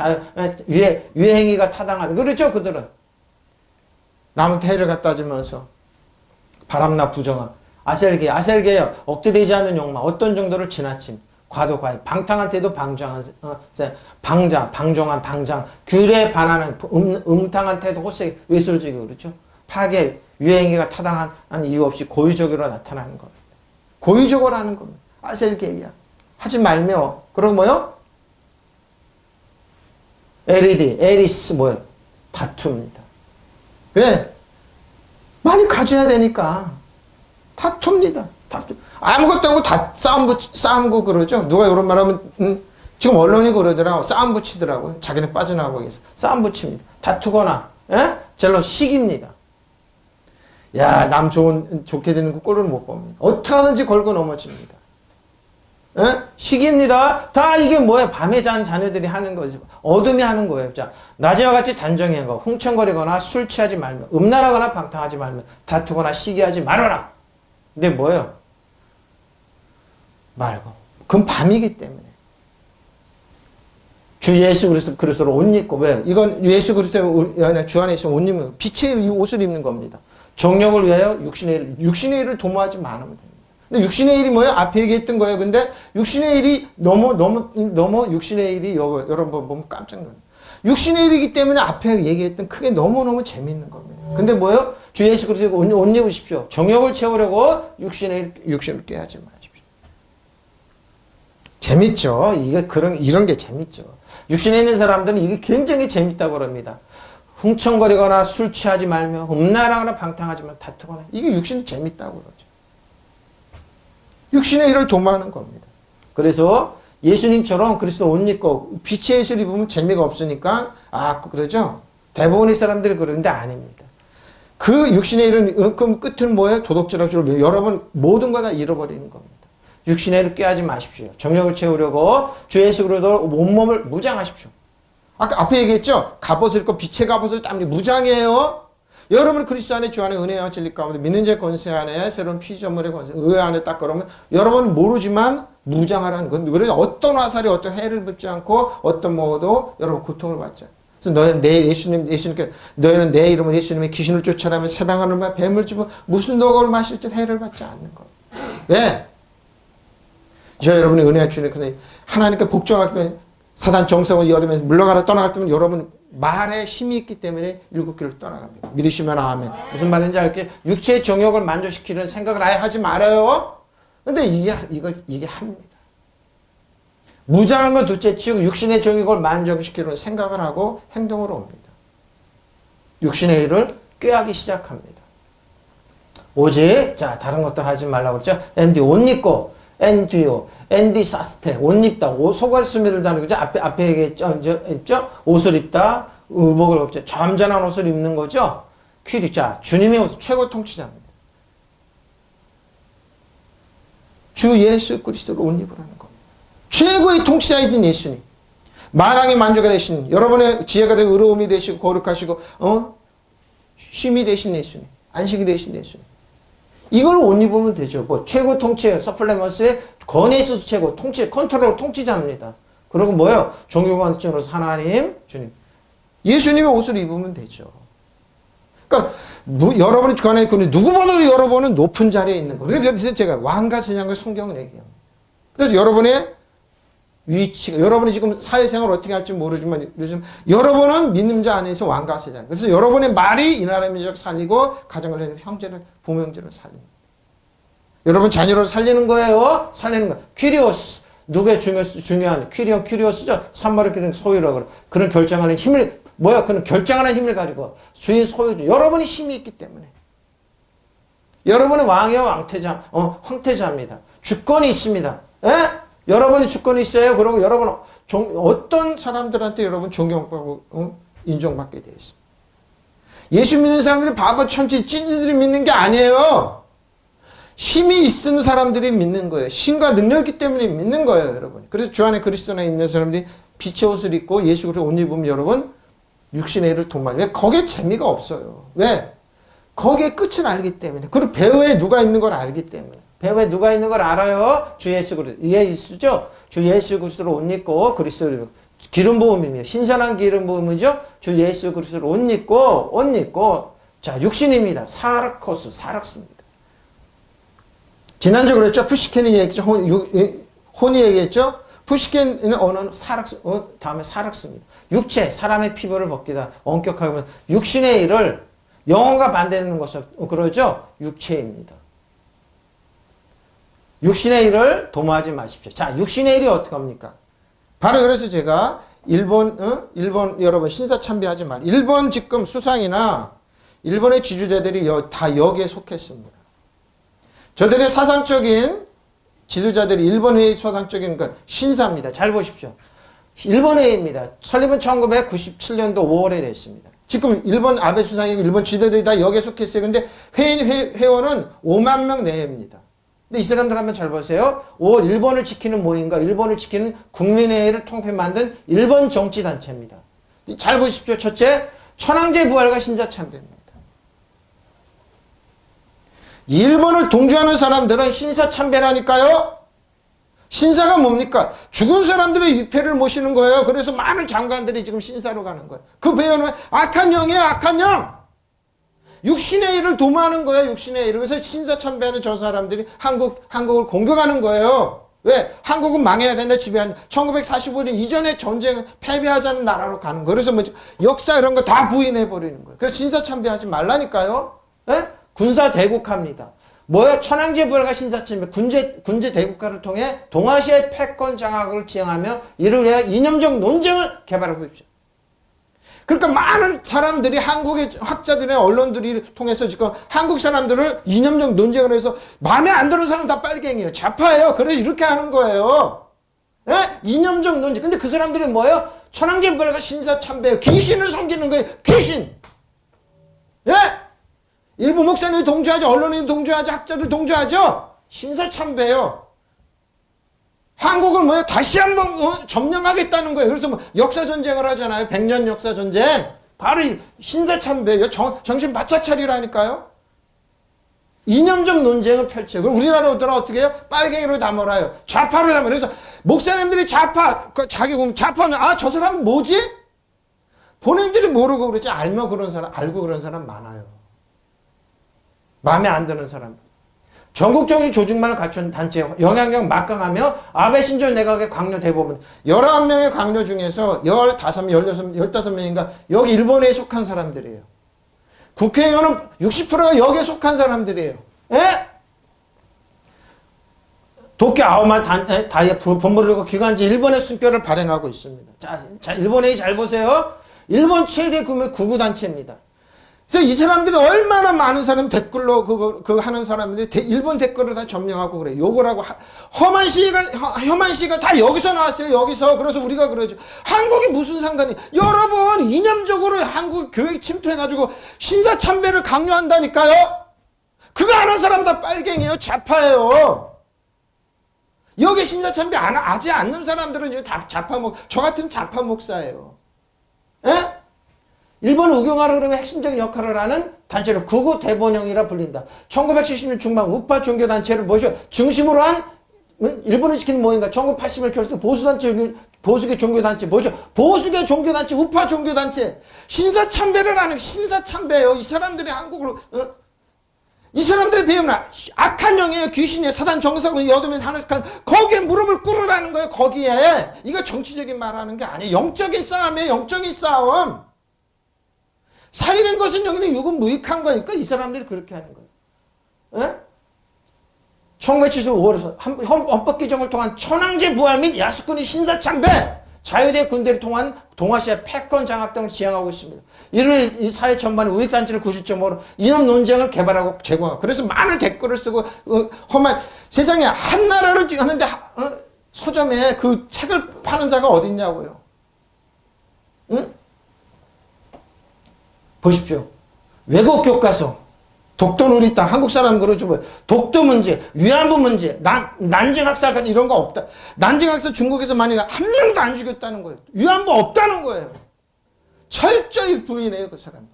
유행위가 타당하는, 그렇죠, 그들은. 남한테 해를 갖다 주면서, 바람나 부정함. 아셀게야, 억제되지 않는 욕망, 어떤 정도를 지나침, 과도, 방탕한 태도, 방종한, 규례에 반하는, 음탕한 태도, 호색, 외술적이고, 그렇죠? 파괴, 유행위가 타당한 이유 없이 고의적으로 나타나는 겁니다. 고의적으로 하는 겁니다. 아셀게야. 하지 말며. 그리고 뭐요? 에리스 뭐요? 다투입니다. 왜? 많이 가져야 되니까. 다투입니다. 아무것도 하고 다 싸움고 그러죠. 누가 이런 말 하면, 지금 언론이 그러더라고. 싸움 붙이더라고요. 자기네 빠져나가고 계서. 싸움 붙입니다. 다투거나, 시기입니다. 야, 남 좋게 되는 거 꼴을 못 봅니다. 어떻게 하든지 걸고 넘어집니다. 시기입니다. 다 이게 뭐예요? 밤에 잔 자녀들이 하는 거죠. 어둠이 하는 거예요. 자, 낮에와 같이 단정히 하고, 흥청거리거나 술 취하지 말며, 음란하거나 방탕하지 말며, 다투거나 시기하지 말아라. 근데 뭐예요? 말고. 그건 밤이기 때문에. 주 예수 그리스도로 옷 입고, 왜? 이건 예수 그리스도의 주 안에 있으면 옷 입는 거예요. 빛의 옷을 입는 겁니다. 정력을 위하여 육신의 일을 도모하지 않으면 됩니다. 근데 육신의 일이 뭐예요? 앞에 얘기했던 거예요. 근데 육신의 일이 너무 육신의 일이 여러분 보면 깜짝 놀라요. 육신의 일이기 때문에 앞에 얘기했던 크게 너무너무 재밌는 겁니다. 근데 뭐예요? 주 예수 그리스도 옷 입으십시오. 정력을 채우려고 육신을 꾀하지 마십시오. 재밌죠? 이런 게 재밌죠. 육신에 있는 사람들은 이게 굉장히 재밌다고 그럽니다. 흥청거리거나 술 취하지 말며 음란하거나 방탕하지 말며 다투거나 이게 육신이 재밌다고 그러죠. 육신의 일을 도모하는 겁니다. 그래서 예수님처럼 그리스도 옷 입고 빛의 예수를 입으면 재미가 없으니까 그러죠. 대부분의 사람들이 그러는데 아닙니다. 그 육신의 일은 그럼 끝은 뭐예요? 도덕질하고 여러분 모든 거 다 잃어버리는 겁니다. 육신의 일을 꾀하지 마십시오. 정력을 채우려고 주 예수 그리스도 온몸을 무장하십시오. 아까 앞에 얘기했죠? 갑옷을 입고 빛의 갑옷을 땀이 무장이에요. 여러분 그리스도 안에 주 안에 은혜와 진리 가운데 믿는 자 권세 안에 새로운 피조물의 권세 의회 안에 딱 그러면 여러분은 모르지만 무장하라는 건 그래서 어떤 화살이 어떤 해를 뵙지 않고 어떤 뭐도 여러분 고통을 받죠. 그래서 너희는 예수님께 너희는 내 이름으로 예수님의 귀신을 쫓아내면 세방하는 뱀을 집어 무슨 독을 마실지 해를 받지 않는 것. 왜? 저 여러분의 은혜와 주님 하나님께 복종할 때 사단 정성을 이어되면서 물러가라 떠나갈 때면 여러분 말에 힘이 있기 때문에 일곱 길을 떠나갑니다. 믿으시면 아멘. 무슨 말인지 알게 육체의 정욕을 만족시키는 생각을 아예 하지 말아요. 근데 이게 합니다. 무장한 건 둘째치고 육신의 정욕을 만족시키는 생각을 하고 행동으로 옵니다. 육신의 일을 꾀하기 시작합니다. 오직 다른 것들 하지 말라고 그랬죠. 옷 입고 엔디사스테 옷 입다 속옷을 다는 거죠. 앞에 얘기했죠. 옷을 입다 의복을 입죠. 점잖은 옷을 입는 거죠. 퀴리 주님의 옷 최고 통치자입니다. 주 예수 그리스도를 옷 입으라는 겁니다. 최고의 통치자이신 예수님 만왕의 만주가 되신 여러분의 지혜가 되고 의로움이 되시고 거룩하시고 쉼이 되신 예수님 안식이 되신 예수님 이걸 옷 입으면 되죠. 최고 통치, 서플레먼스의 권위에 있어서 최고, 컨트롤, 통치자입니다. 그리고 뭐예요? 종교관점으로서 하나님, 주님. 예수님의 옷을 입으면 되죠. 그러니까, 여러분이 주관에 누구보다도 여러분은 높은 자리에 있는 거예요. 그래서 제가 왕과 세상을 성경을 얘기해요. 그래서 여러분의 위치가, 여러분이 지금 사회생활을 어떻게 할지 모르지만, 요즘 여러분은 믿는 자 안에서 왕과 세상. 그래서 여러분의 말이 이 나라의 민족 살리고, 가정을 살리고, 형제를, 부모형제를 살립니다. 여러분 자녀를 살리는 거예요. 살리는 거. 퀴리오스. 누구의 중요한, 퀴리오스죠. 산마를 기르는 소유라고 그래. 그런 결정하는 힘을, 그런 결정하는 힘을 가지고, 주인 소유주. 여러분이 힘이 있기 때문에. 여러분은 왕이요, 황태자입니다. 주권이 있습니다. 여러분이 주권이 있어요. 그리고 여러분 어떤 사람들한테 여러분 존경받고 인정받게 되어 있습니다. 예수 믿는 사람들이 바보 천치 찐이들이 믿는 게 아니에요. 힘이 있는 사람들이 믿는 거예요. 힘과 능력이 때문에 믿는 거예요, 여러분. 그래서 주 안에 그리스도 안에 있는 사람들이 빛의 옷을 입고 예수 그리스도 옷 입으면 여러분 육신의 일을 도말려. 왜? 거기에 재미가 없어요. 왜? 거기에 끝을 알기 때문에. 그리고 배후에 누가 있는 걸 알기 때문에. 배후에 누가 있는 걸 알아요? 주 예수 그리스도. 예수죠? 주 예수 그리스도로 옷 입고 그리스도로 기름 부음입니다. 신선한 기름 부음이죠? 주 예수 그리스도로 옷 입고 자, 육신입니다. 사르코스, 사락스입니다. 지난주 그랬죠? 푸시켄이 얘기했죠? 혼이 얘기했죠? 푸시켄은 언어는 다음에 사락스입니다. 육체, 사람의 피부를 벗기다. 엄격하게 보면 육신의 일을 영혼과 반대되는 것을 그러죠? 육체입니다. 육신의 일을 도모하지 마십시오. 자, 육신의 일이 어떻게 합니까? 바로 그래서 제가 일본 여러분 신사참배하지 말. 일본 지금 수상이나 일본의 지주자들이 다 여기에 속했습니다. 저들의 사상적인 지도자들이 일본회의 사상적인 신사입니다. 잘 보십시오. 일본회의입니다. 설립은 1997년도 5월에 됐습니다. 지금 일본 아베 수상이고 일본 지도자들이 다 여기에 속했어요. 근데 회원은 5만 명 내외입니다. 근데 이 사람들 한번 잘 보세요. 일본을 지키는 모임과 일본을 지키는 국민회의를 통해 만든 일본 정치단체입니다. 잘 보십시오. 첫째, 천황제 부활과 신사참배입니다. 일본을 동조하는 사람들은 신사참배라니까요. 신사가 뭡니까? 죽은 사람들의 유패를 모시는 거예요. 그래서 많은 장관들이 지금 신사로 가는 거예요. 그 배우는 악한 영이에요. 악한 영. 육신의 일을 도모하는 거예요. 육신의 일을. 그래서 신사참배하는 저 사람들이 한국을 공격하는 거예요. 왜? 한국은 망해야 된다. 지배한다. 1945년 이전에 전쟁을 패배하자는 나라로 가는 거예요. 그래서 뭐 역사 이런 거 다 부인해버리는 거예요. 그래서 신사참배하지 말라니까요. 에? 군사 대국화입니다. 뭐야? 천황제 부활과 신사참배, 군제 대국화를 통해 동아시아의 패권 장악을 지향하며 이를 위해 이념적 논쟁을 개발하고 있죠. 그러니까 많은 사람들이 한국의 학자들의 언론들이 통해서 지금 한국 사람들을 이념적 논쟁을 해서 마음에 안 드는 사람 다 빨갱이에요. 좌파예요. 그래서 이렇게 하는 거예요. 예? 이념적 논쟁. 근데 그 사람들이 뭐예요? 천황제 부활과 신사참배예요. 귀신을 섬기는 거예요. 귀신. 예? 일부 목사님이 동조하죠. 언론인이 동조하죠. 학자들 동조하죠. 신사참배예요. 한국을 뭐예요? 다시 한번 점령하겠다는 거예요. 그래서 뭐 역사전쟁을 하잖아요. 100년 역사전쟁. 바로 이 신사참배예요. 정신 바짝 차리라니까요. 이념적 논쟁을 펼쳐요. 그럼 우리나라들은 어떻게 해요? 빨갱이로 다 몰아요. 좌파로 다 몰아요. 그래서 목사님들이 자기 좌파는 저 사람 뭐지? 본인들이 모르고 그러지 알고 그런 사람 많아요. 마음에 안 드는 사람. 전국적인 조직만을 갖춘 단체, 영향력 막강하며 아베 신조 내각의 강요 대부분 11명의 강요 중에서 15명인가 여기 일본에 속한 사람들이에요. 국회의원은 60%가 여기에 속한 사람들이에요. 예? 도쿄 아오마 다이에 본부를 기관지 일본의 순교를 발행하고 있습니다. 자, 일본에 잘 보세요. 일본 최대 구구단체입니다. 그래서 이 사람들이 얼마나 많은 사람 댓글로 그거 하는 사람인데 일본 댓글을 다 점령하고 그래. 욕을 하고 험한 시가 다 여기서 나왔어요. 여기서. 그래서 우리가 그러죠. 한국이 무슨 상관이. 여러분 이념적으로 한국 교육 침투해가지고 신사참배를 강요한다니까요. 그거 아는 사람 다 빨갱이에요. 좌파예요. 여기 신사참배 하지 않는 사람들은 이제 다 저 같은 좌파 목사예요. 예? 일본을 우경하라 그러면 핵심적인 역할을 하는 단체를 구구 대본영이라 불린다. 1970년 중반 우파 종교단체를 중심으로 한 일본을 지키는 모임과 1980년 결성 보수계 종교단체 뭐죠? 보수계 종교단체, 우파 종교단체. 신사참배를 하는 신사참배예요. 이 사람들이 한국으로 이 사람들의 배우는 악한 영이에요. 귀신이에요. 사단 정석을 여두면서 하는 거기에 무릎을 꿇으라는 거예요. 거기에. 이거 정치적인 말하는 게 아니에요. 영적인 싸움이에요. 영적인 싸움. 살리는 것은 여기는 육은 무익한 거니까 이 사람들이 그렇게 하는 거예요. 예? 1975년에서 헌법 개정을 통한 천황제 부활 및 야스쿠니 신사참배, 자유대 군대를 통한 동아시아 패권 장악 등을 지향하고 있습니다. 이를 이 사회 전반의 우익단체를 구실점으로 이념 논쟁을 개발하고 제공하고 그래서 많은 댓글을 쓰고 험한 세상에 한 나라를 하는데 서점에 그 책을 파는 자가 어디 있냐고요. 응? 보십시오. 외국 교과서, 독도 우리 땅, 한국 사람 그러죠. 뭐. 독도 문제, 위안부 문제, 난징학살 이런 거 없다. 난징학살 중국에서 만약에 한 명도 안 죽였다는 거예요. 위안부 없다는 거예요. 철저히 부인해요, 그 사람들.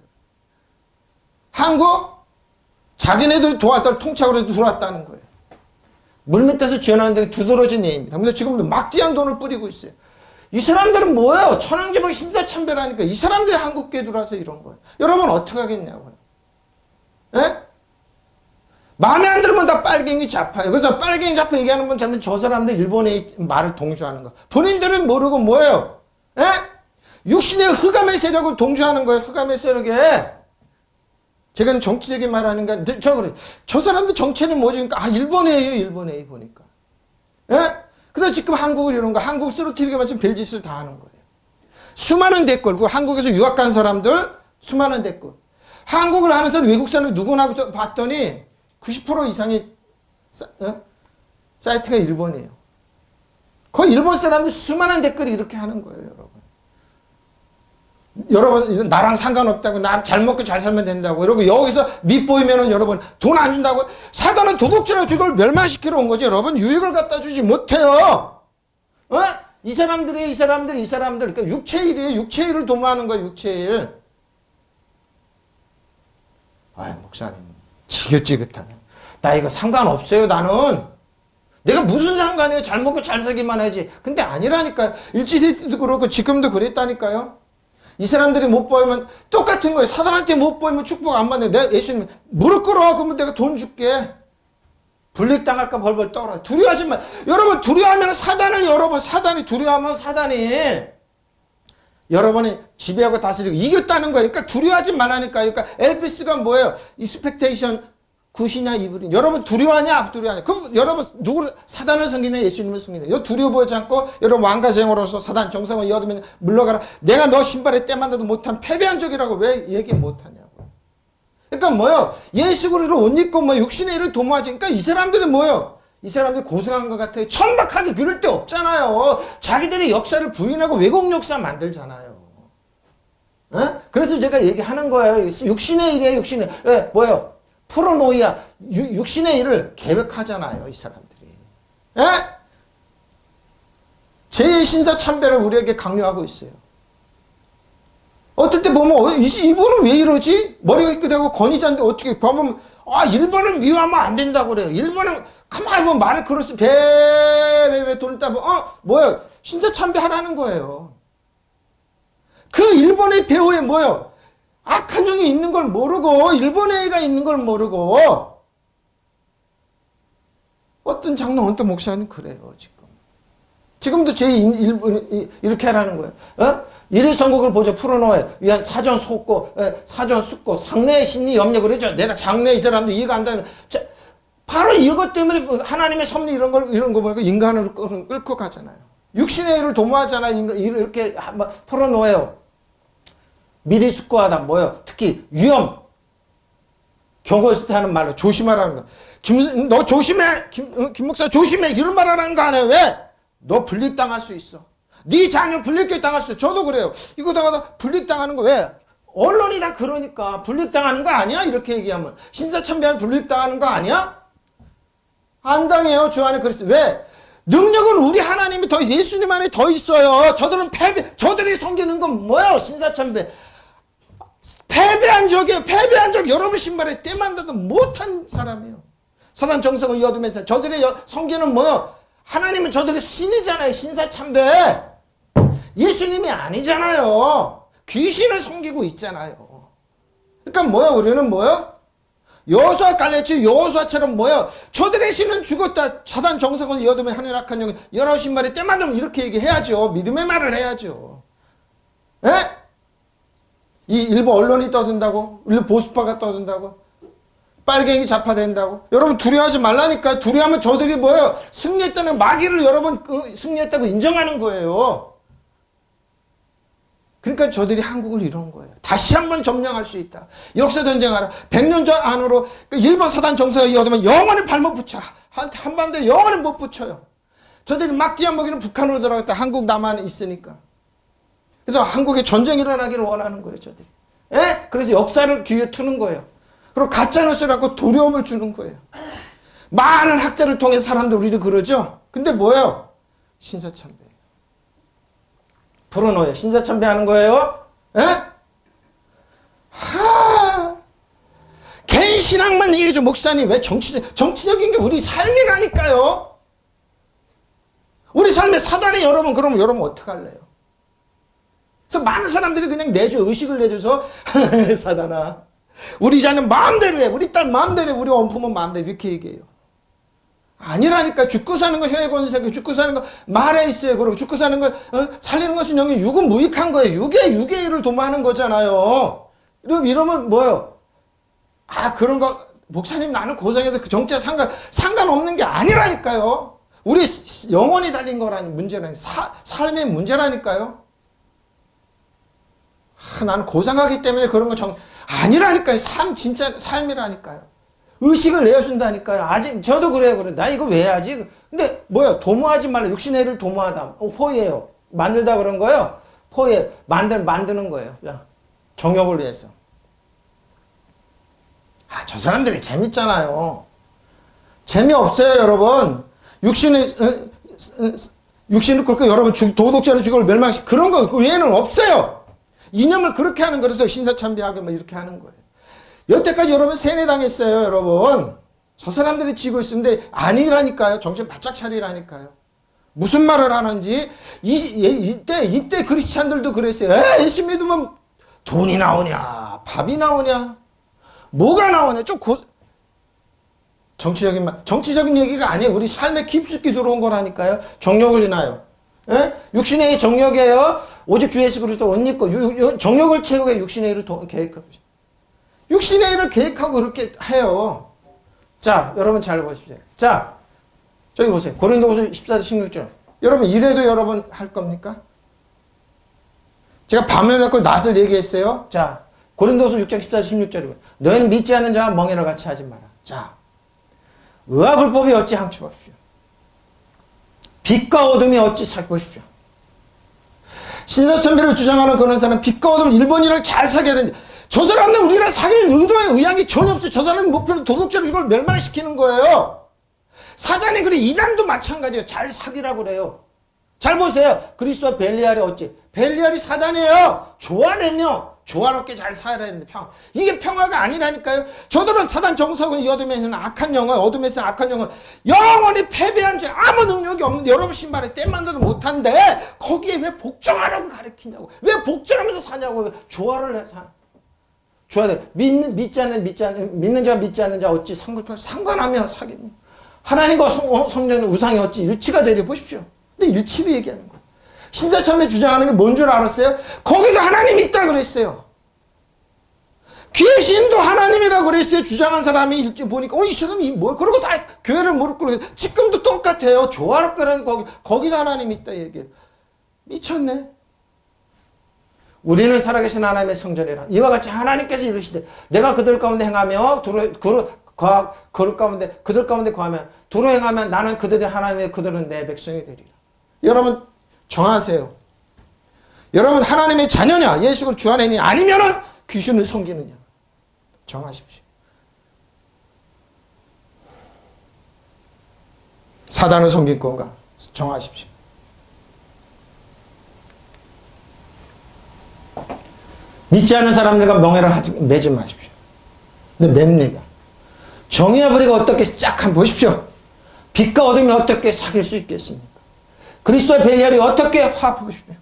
한국, 자기네들이 도왔다고 통착으로 들어왔다는 거예요. 물밑에서 지어나는 데 두드러진 예입니다. 그래서 지금도 막대한 돈을 뿌리고 있어요. 이 사람들은 뭐예요? 천황제목 신사참배라니까 이 사람들이 한국교에 들어와서 이런 거예요. 여러분 어떻게 하겠냐고요. 예? 마음에 안 들으면 다 빨갱이 좌파예요. 그래서 빨갱이 좌파 얘기하는 분 잘못 저 사람들 일본의 말을 동조하는 거. 본인들은 모르고 뭐예요? 예? 육신의 흑암의 세력을 동조하는 거예요. 흑암의 세력에. 제가 정치적인 말 하는가? 저 사람들 정체는 뭐지? 그러니까 아 일본이에요. 일본에 보니까. 예? 그래서 지금 한국을 이런 거 한국 쓰러뜨리게 말씀 별짓을 다 하는 거예요. 수많은 댓글, 그 한국에서 유학 간 사람들 수많은 댓글. 한국을 아는 사람 외국 사람 누구나 봤더니 90% 이상의 사이트가 일본이에요. 거의 일본 사람들 수많은 댓글이 이렇게 하는 거예요, 여러분. 여러분 나랑 상관없다고 나 잘 먹고 잘 살면 된다고 이러고 여기서 밑보이면은 여러분 돈 안 준다고 사단은 도둑질하고 이걸 멸망시키러 온 거지 여러분 유익을 갖다 주지 못해요. 어? 이 사람들 그러니까 육체일이에요. 육체일을 도모하는 거예요. 육체일. 아이 목사님 지긋지긋하네. 나 이거 상관없어요. 나는 내가 무슨 상관이에요. 잘 먹고 잘 살기만 하지. 근데 아니라니까요. 일제시대도 그렇고 지금도 그랬다니까요. 이 사람들이 못 보이면 똑같은 거예요. 사단한테 못 보이면 축복 안 받는 내가 예수님 무릎 꿇어. 그러면 내가 돈 줄게. 불릭당할까 벌벌 떨어. 두려워하지 마. 여러분 두려워하면 사단을 여러분 사단이 두려워하면 사단이 여러분이 지배하고 다스리고 이겼다는 거예요. 그러니까 두려워하지 말라니까요. 그러니까 엘피스가 뭐예요? 익스펙테이션 굿이냐 이불이냐. 여러분 두려워하냐 안 두려워하냐. 그럼 여러분 누구를 사단을 섬기냐 예수님을 섬기냐. 여 두려워 보이지 않고 여러분 왕가쟁으로서 사단 정성을 이어두면 물러가라. 내가 너 신발에 때 만나도 못한 패배한 적이라고 왜 얘기 못하냐고. 그러니까 뭐요? 예수 그리스도를 옷 입고 뭐 육신의 일을 도모하지. 그러니까 이 사람들이 뭐요? 이 사람들이 고생한 것 같아요. 천박하게 그럴 데 없잖아요. 자기들의 역사를 부인하고 왜곡 역사 만들잖아요. 어? 그래서 제가 얘기하는 거예요. 육신의 일이에요. 육신의 일. 왜? 뭐요? 프로노이아 육신의 일을 계획하잖아요. 이 사람들이. 에? 제2신사참배를 우리에게 강요하고 있어요. 어떨 때 보면 이분은 왜 이러지? 머리가 깨끗하고 권위자인데 어떻게 보면 아 일본은 미워하면 안 된다고 그래요. 일본은 가만히 보면 말을 그럴수 배배배 돌다 보면 뭐야 신사참배하라는 거예요. 그 일본의 배우에 뭐요? 악한 영이 있는 걸 모르고 일본의 애가 있는 걸 모르고 어떤 장로 어떤 목사님 그래요. 지금도 제1분 이렇게 하라는 거예요. 어? 일일성국을 보죠. 풀어놓아요. 위한 사전 속고 사전 숙고 상내의 심리 염려 그러죠. 내가 장래 이 사람들 이해가 안 되는 바로 이것 때문에 하나님의 섭리 이런 거 보니까 인간을 끌고 가잖아요. 육신의 일을 도모하잖아요. 이렇게 한번 풀어놓아요. 미리 숙고하다 뭐예요? 특히 위험 경고했을 때 하는 말로 조심하라는 거. 너 조심해. 김 목사 조심해. 이런 말 하라는 거 아니에요. 왜? 너 분립당할 수 있어. 네 자녀 분립교육 당할 수 있어. 저도 그래요. 이거다가 분립당하는 거 왜? 언론이 다 그러니까 분립당하는 거 아니야? 이렇게 얘기하면 신사참배하면 분립당하는 거 아니야? 안 당해요. 주 안에 그랬어요. 왜? 능력은 우리 하나님이 더 예수님 안에 더 있어요. 저들은 저들이 섬기는 건 뭐예요? 신사참배. 패배한 적이에요. 패배한 적 여러분 신발에 때만 닿아도 못한 사람이에요. 사단 정성을 이어두면서 저들의 섬기는 뭐예요? 하나님은 저들의 신이잖아요. 신사참배. 예수님이 아니잖아요. 귀신을 섬기고 있잖아요. 그러니까 뭐야? 우리는 뭐야? 여호수아 갈렙치 여호수아처럼 뭐야? 저들의 신은 죽었다. 사단 정성을 이어두면 하늘 악한 영이 여러 신발에 때만 닿으면 이렇게 얘기해야죠. 믿음의 말을 해야죠. 에? 이 일부 언론이 떠든다고? 일부 보수파가 떠든다고? 빨갱이 좌파된다고? 여러분 두려워하지 말라니까. 두려워하면 저들이 뭐예요? 승리했다는 마귀를 여러분 승리했다고 인정하는 거예요. 그러니까 저들이 한국을 이룬 거예요. 다시 한번 점령할 수 있다. 역사전쟁하라. 100년 전 안으로 일본 사단 정서에 이어두면 영원히 발못 붙여. 한반도에 영원히 못 붙여요. 저들이 막기야 먹이는 북한으로 들어갔다. 한국 남한에 있으니까. 그래서 한국에 전쟁이 일어나기를 원하는 거예요. 저들이. 예? 그래서 역사를 뒤에 트는 거예요. 그리고 가짜뉴스를 갖고 두려움을 주는 거예요. 많은 학자를 통해서 사람들 우리를 그러죠. 근데 뭐예요? 신사참배예요. 불어넣어요. 신사참배하는 거예요. 예? 개인 신앙만 얘기해줘. 목사님 왜 정치적인 게 우리 삶이라니까요. 우리 삶의 사단이 여러분, 그러면 여러분 어떡할래요? 그래서 많은 사람들이 그냥 의식을 내줘서 사단아 우리 자는 마음대로 해, 우리 딸 마음대로 해, 우리 원품은 마음대로, 이렇게 얘기해요. 아니라니까. 죽고 사는 거 혀의 권세, 죽고 사는 거 말에 있어요. 그리고 죽고 사는 거 살리는 것은 영이 육은 무익한 거예요. 육의 일을 도모하는 거잖아요. 이러면 뭐예요? 그런 거 목사님 나는 고생해서 그 정치와 상관없는 게 아니라니까요. 우리 영혼이 달린 거라니, 문제라니, 삶의 문제라니까요. 나는 고생하기 때문에 그런 거 아니라니까요. 진짜 삶이라니까요. 의식을 내어준다니까요. 아직 저도 그래요. 나 이거 왜 해야지? 근데 뭐야? 도모하지 말라. 육신의 일을 도모하다. 포예요. 만들다 그런 거예요. 포예. 만드는 거예요. 정욕을 위해서. 저 사람들이 재밌잖아요. 재미없어요, 여러분. 육신을 그렇게 여러분 도덕자로 죽을 멸망시 그런 거 그 외에는 없어요. 이념을 그렇게 하는 거라서 신사참배하게 막 이렇게 하는 거예요. 여태까지 여러분 세뇌당했어요, 여러분. 저 사람들이 지고 있는데 아니라니까요. 정신 바짝 차리라니까요. 무슨 말을 하는지 이때 크리스찬들도 그랬어요. 예수 믿으면 돈이 나오냐, 밥이 나오냐, 뭐가 나오냐. 정치적인 얘기가 아니에요. 우리 삶에 깊숙이 들어온 거라니까요. 정욕을 인하여. 예? 육신의 일 정욕이에요. 오직 주 예수 그리스도 옷 입고 정욕을 채우고 육신의 일을 계획하고. 육신의 일을 계획하고 그렇게 해요. 자, 여러분 잘 보십시오. 자, 저기 보세요. 고린도후서 14절 16절. 여러분 이래도 여러분 할 겁니까? 제가 밤을 갖고 낯을 얘기했어요. 자, 고린도후서 6장 14절 16절이고 너희는 믿지 않는 자와 멍에나 같이 하지 마라. 자, 의와 불법이 어찌 함께 보십시오. 빛과 어둠이 어찌 사귀 보십시오. 신사참배를 주장하는 그런 사람 빛과 어둠 일본이랑 잘 사귀어야 되는데 저 사람은 우리랑 사귈 의향이 전혀 없어요. 저 사람의 목표는 도덕적으로 이걸 멸망시키는 거예요. 사단이 그래. 이단도 마찬가지예요. 잘 사귀라고 그래요. 잘 보세요. 그리스도와 벨리알이 어찌? 벨리알이 사단이에요. 조화내며 조화롭게 잘 살아야 되는데 이게 평화가 아니라니까요. 저들은 사단 정석은 이 어둠에서는 악한 영혼, 어둠에서는 악한 영혼, 영원히 패배한 죄 아무 능력이 없는데 여러분 신발에 때만 져도 못한데 거기에 왜 복종하라고 가르치냐고. 왜 복종하면서 사냐고. 왜 조화를 해서 줘야 돼. 믿는 자와 믿지 않는 자 어찌 상관하며 사귀니. 하나님과 성전은 우상이 어찌 일치가 되려 보십시오. 근데 일치를 얘기하는 거예요. 신사참배 주장하는 게 뭔 줄 알았어요? 거기도 하나님이 있다 그랬어요. 귀신도 하나님이라고 그랬어요. 주장한 사람이 보니까 이 사람이 뭐 그러고 다 교회를 무릎 꿇고 지금도 똑같아요. 조화롭게라는 거기도 하나님이 있다 얘기해요. 미쳤네. 우리는 살아계신 하나님의 성전이라. 이와 같이 하나님께서 이르시되 내가 그들 가운데 행하며 그들 가운데 거하며 두루 행하면 나는 그들이 하나님의 그들은 내 백성이 되리라. 여러분 정하세요. 여러분 하나님의 자녀냐, 예수를 주 안에 있니, 아니면은 귀신을 섬기느냐. 정하십시오. 사단을 섬길 건가 정하십시오. 믿지 않는 사람들과 멍해를 매지 마십시오. 근데 맵니다. 정의와 불의가 어떻게 쫙 한번 보십시오. 빛과 어둠이 어떻게 사귈 수 있겠습니까? 그리스도의 벨리알이 어떻게 화합하십시오.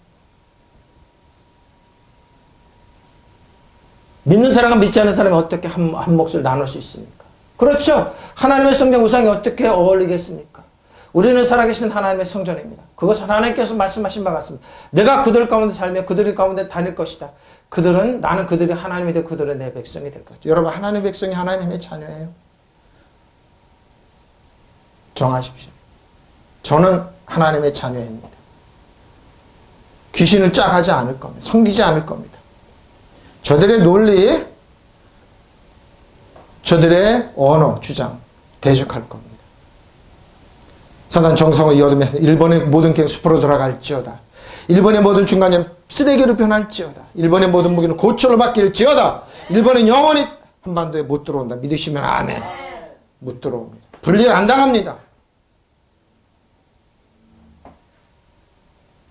믿는 사람과 믿지 않는 사람이 어떻게 한 몫을 나눌 수 있습니까? 그렇죠. 하나님의 성전 우상이 어떻게 어울리겠습니까? 우리는 살아계신 하나님의 성전입니다. 그것은 하나님께서 말씀하신 바 같습니다. 내가 그들 가운데 살며 그들 가운데 다닐 것이다. 나는 그들이 하나님이 되고 그들은 내 백성이 될 것이다. 여러분 하나님의 백성이 하나님의 자녀예요. 정하십시오. 저는 하나님의 자녀입니다. 귀신을 짝하지 않을 겁니다. 섬기지 않을 겁니다. 저들의 논리, 저들의 언어, 주장 대적할 겁니다. 사단 정성의 이 어둠에서 일본의 모든 길 숲으로 돌아갈지어다. 일본의 모든 중간자는 쓰레기로 변할지어다. 일본의 모든 무기는 고초를 받기를지어다. 일본은 영원히 한반도에 못 들어온다. 믿으시면 아멘. 못 들어옵니다. 분리 안 당합니다.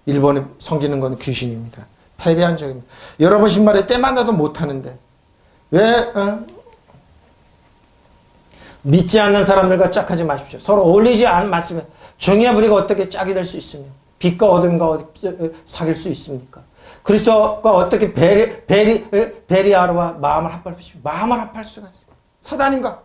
일본에 섬기는 건 귀신입니다. 패배한 적입니다. 여러분 신발에 때만 나도 못하는데 왜 믿지 않는 사람들과 짝하지 마십시오. 서로 어울리지 않으면 정의와 불의가 어떻게 짝이 될 수 있으며 빛과 어둠과 어떻게 사귈 수 있습니까? 그리스도가 어떻게 베리아르와 마음을 합할수 마음을 합할 수가 있어요. 사단인가?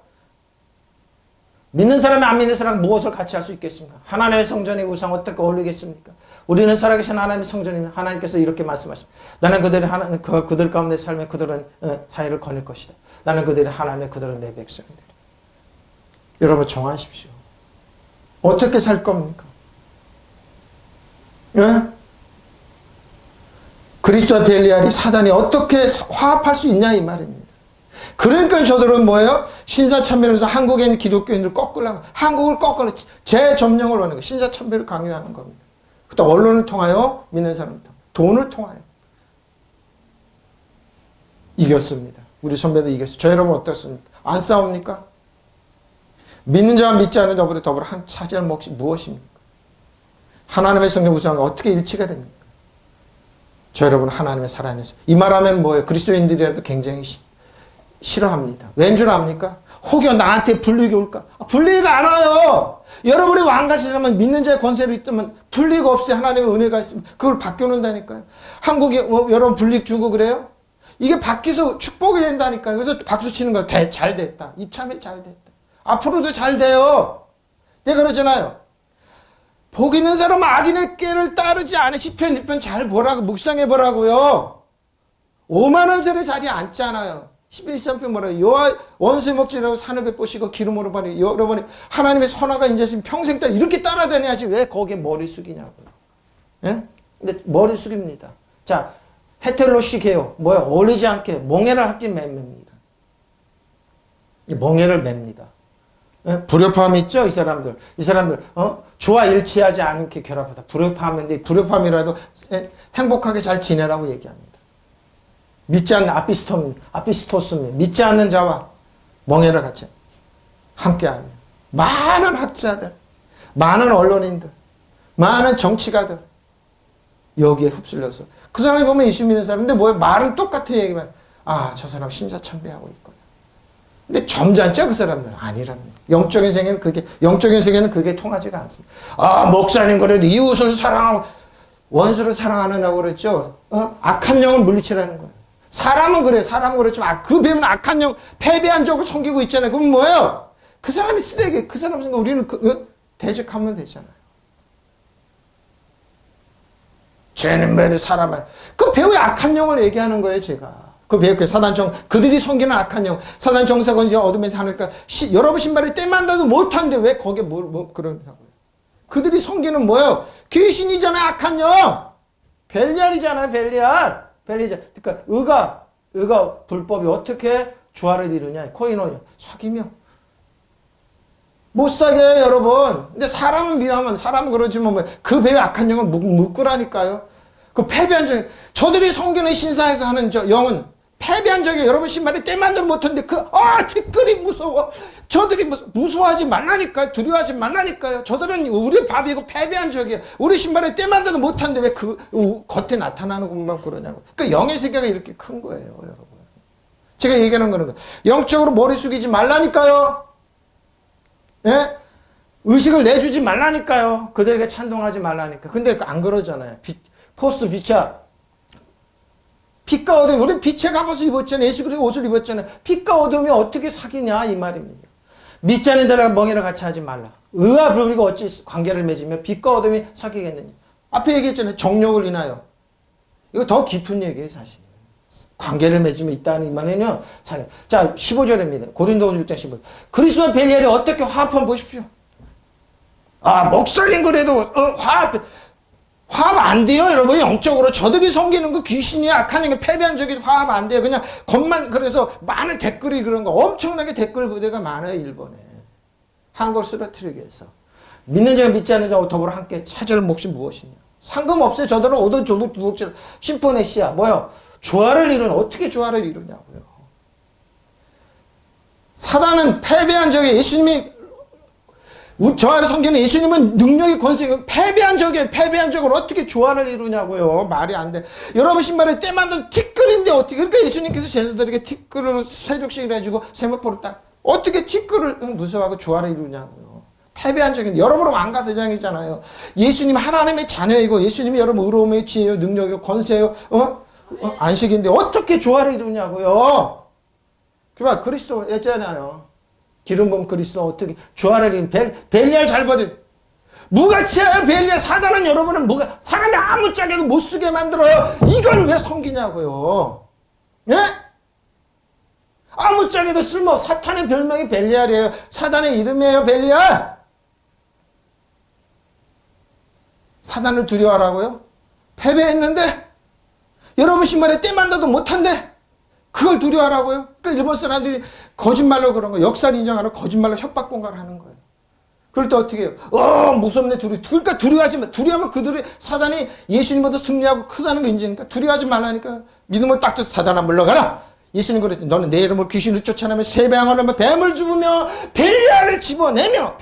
믿는 사람이 안 믿는 사람 무엇을 같이 할 수 있겠습니까? 하나님의 성전의 우상 어떻게 어울리겠습니까? 우리는 살아계신 하나님의 성전이며 하나님께서 이렇게 말씀하십니다. 나는 그들 가운데 살며 그들은 사이를 거닐 것이다. 나는 그들의 하나님의 그들은 내 백성이다. 여러분 정하십시오. 어떻게 살 겁니까? 예? 그리스도와 벨리알이 사단이 어떻게 화합할 수 있냐 이 말입니다. 그러니까 저들은 뭐예요? 신사참배로서 한국에 있는 기독교인들 꺾으려고 한국을 꺾으려 재점령을 하는 거예요. 신사참배를 강요하는 겁니다. 또 언론을 통하여 믿는 사람들 돈을 통하여 이겼습니다. 우리 선배도 이겼어요. 저 여러분 어떻습니까? 안 싸웁니까? 믿는 자와 믿지 않는 자보다 더불어 한 차지할 몫이 무엇입니까? 하나님의 성령 우상과 어떻게 일치가 됩니까? 저 여러분 하나님의 살아있는 이 말하면 뭐예요? 그리스도인들이라도 굉장히 싫어합니다. 왠 줄 압니까? 혹여 나한테 불리익이 올까? 불리익가 안 와요. 여러분이 왕같이 살면 믿는 자의 권세로 있다면 불리익 없이 하나님의 은혜가 있으면 그걸 바뀌어놓는다니까요. 한국에 여러분 불리익 주고 그래요? 이게 바뀌어서 축복이 된다니까요. 그래서 박수 치는 거 잘 됐다. 이참에 잘 됐다. 앞으로도 잘 돼요. 내가 그러잖아요. 복 있는 사람은 악인의 꾀를 따르지 않아. 시편 1편 잘 보라고 묵상해 보라고요. 5만 원짜리 자리에 앉잖아요. 11편편 뭐라고 여호와 원수의 목전이라고 산을 베푸시고 기름으로 바르 여러분이 하나님의 선화가 인자심 평생 따라 이렇게 따라다녀야지 왜 거기에 머리 숙이냐고요. 예? 근데 머리 숙입니다. 자 헤텔로식해요. 뭐야 어울리지 않게 멍해를 학지 맵니다. 멍해를 맵니다. 예? 불협화음 있죠? 이 사람들 조화 일치하지 않게 결합하다. 불협화음인데 불협화음이라도 행복하게 잘 지내라고 얘기합니다. 믿지 않는 아피스토스입니다. 믿지 않는 자와 멍해를 같이 함께하며 많은 학자들, 많은 언론인들, 많은 정치가들 여기에 휩쓸려서 그 사람이 보면 예수 믿는 사람인데 뭐예요? 말은 똑같은 얘기만 저 사람 신사참배하고 있구나. 근데 점잖죠? 그 사람들은 아니랍니다. 영적인 세계는 그게 통하지가 않습니다. 목사님 그래도 이웃을 사랑하고 원수를 사랑하느라고 그랬죠. 악한 영을 물리치라는 거예요. 사람은 그래. 사람은 그렇지만 그 배우는 악한 영, 패배한 적을 섬기고 있잖아요. 그럼 뭐예요? 그 사람이 쓰레기. 그 사람 생각 우리는 대적하면 되잖아요. 죄는 매일 사람을 그 배우의 악한 영을 얘기하는 거예요. 제가. 그 배우 그들이 섬기는 악한 영, 사단 정사가 이제 어둠에서 하니까 여러분 신발에 때만 놔도 못하는데 왜 거기에 그러냐고요. 그들이 섬기는 뭐예요? 귀신이잖아요. 악한 영. 벨리알이잖아요. 벨리알. 그러니까 의가 불법이 어떻게 조화를 이루냐? 코이노냐? 사귀며 못 사겨요, 여러분. 근데 사람은 미워하면 사람은 그러지만 뭐 그 배의 악한 영을 묶으라니까요. 그 패배한 적 저들이 섬기는 신사에서 하는 영은 패배한 적이 여러분 신발에 때만도 못했는데 티끌이 무서워. 저들이 무서워하지 말라니까요. 두려워하지 말라니까요. 저들은 우리 밥이고 패배한 적이에요. 우리 신발에 때만도 못하는데 왜 겉에 나타나는 것만 그러냐고. 그러니까 영의 세계가 이렇게 큰 거예요, 여러분. 제가 얘기하는 거는 영적으로 머리 숙이지 말라니까요. 예? 의식을 내주지 말라니까요. 그들에게 찬동하지 말라니까. 근데 안 그러잖아요. 포스트 비차 빛과 어둠, 우리 빛의 갑옷을 입었잖아요. 예수 그리스도 옷을 입었잖아요. 빛과 어둠이 어떻게 사귀냐 이 말입니다. 믿지 않는 자랑 멍에를 같이 하지 말라. 의와 불의가 어찌 관계를 맺으며 빛과 어둠이 사귀겠느냐. 앞에 얘기했잖아요. 정욕을 인하여. 이거 더 깊은 얘기예요 사실. 관계를 맺으면 있다는 이 말은요. 자 15절입니다. 고린도후서 6장 15절. 그리스도와 벨리알이 어떻게 화합한 보십시오. 목살린 그래도 화합 안 돼요, 여러분. 영적으로 저들이 섬기는 거 귀신이 악한 영에 패배한 적이 화합 안 돼요. 그냥 그래서 많은 댓글이 그런 거 엄청나게 댓글 부대가 많아요, 일본에. 한국을 쓰러뜨리기 위해서. 믿는 자가 믿지 않는 자와 더불어 함께 차지할 몫이 무엇이냐. 상관없어요. 저들은 오도 도둑질 심포네시아 뭐요? 조화를 이루는 어떻게 조화를 이루냐고요. 사단은 패배한 적에 예수님이 저하를 섬기는 예수님은 능력이 권세가 패배한 적을 어떻게 조화를 이루냐고요. 말이 안 돼. 여러분 신발에 때 만든 티끌인데 어떻게 그러니까 예수님께서 제자들에게 티끌을 세족씩 해주고 세마포로 딱 어떻게 티끌을 무서워하고 조화를 이루냐고요. 패배한 적인데 여러분은 왕가세장이잖아요. 예수님 하나님의 자녀이고 예수님이 여러분 의로움의 지혜요 능력이요 권세요 안식인데 어떻게 조화를 이루냐고요. 그봐 그리스도였잖아요. 기름 부은 그리스도 어떻게 조화를 이룬 벨리알 잘 버들 무가치야 벨리알. 사단은 여러분은 사람이 아무짝에도 못 쓰게 만들어요. 이걸 왜 섬기냐고요. 예? 아무짝에도 쓸모. 사탄의 별명이 벨리알이에요. 사단의 이름이에요 벨리알. 사단을 두려워하라고요? 패배했는데 여러분 신발에 때 만나도 못한데 그걸 두려워하라고요? 그러니까 일본 사람들이 거짓말로 그런 거 역사를 인정하는 거짓말로 협박 공갈을 하는 거예요. 그럴 때 어떻게 해요? 무섭네 그러니까 두려워하지 마. 두려워하면 그들이 사단이 예수님보다 승리하고 크다는 거 인정하니까 두려워하지 말라니까. 믿음을 딱 줘서 사단아 물러가라. 예수님 그랬더니 너는 내 이름으로 귀신을 쫓아내며 새 방언을 하며 뱀을 죽으며 벨리알을 집어내며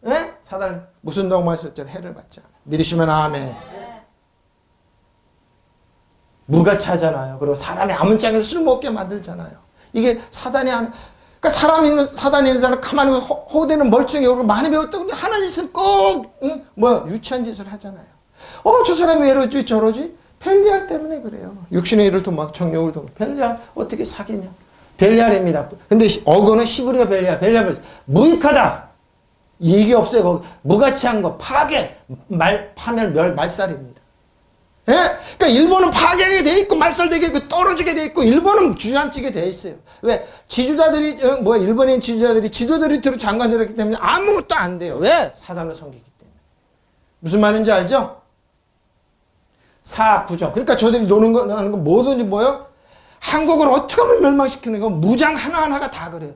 예? 사단은 무슨 덕마실절 해를 받지 않아. 믿으시면 아멘. 무가차잖아요. 그리고 사람이 아무짝에도 쓸모없게 만들잖아요. 이게 사단이 하는, 그러니까 사단이 있는 사람은 가만히 호되는 멀쩡해요. 많이 배웠다. 근데 하나님 있으면 꼭, 유치한 짓을 하잖아요. 저 사람이 왜 이러지, 저러지? 벨리알 때문에 그래요. 육신의 일을 도막, 정욕을 도막. 벨리알 어떻게 사귀냐? 벨리알입니다. 근데 어거는 시브리어 벨리알. 무익하다. 이익이 없어요. 거기. 무가치한 거, 파괴, 파멸, 말살입니다. 예? 그러니까 일본은 파괴하게 돼 있고 말살되게 있고 떨어지게 돼 있고 일본은 주저앉게 돼 있어요. 왜? 지주자들이 일본인 지주자들이 지도들이 장관들이었기 때문에 아무것도 안 돼요. 왜? 사단을 섬기기 때문에. 무슨 말인지 알죠? 사악부정. 그러니까 저들이 하는 거 뭐든지 뭐요? 한국을 어떻게 하면 멸망시키는 거 무장 하나하나가 다 그래요.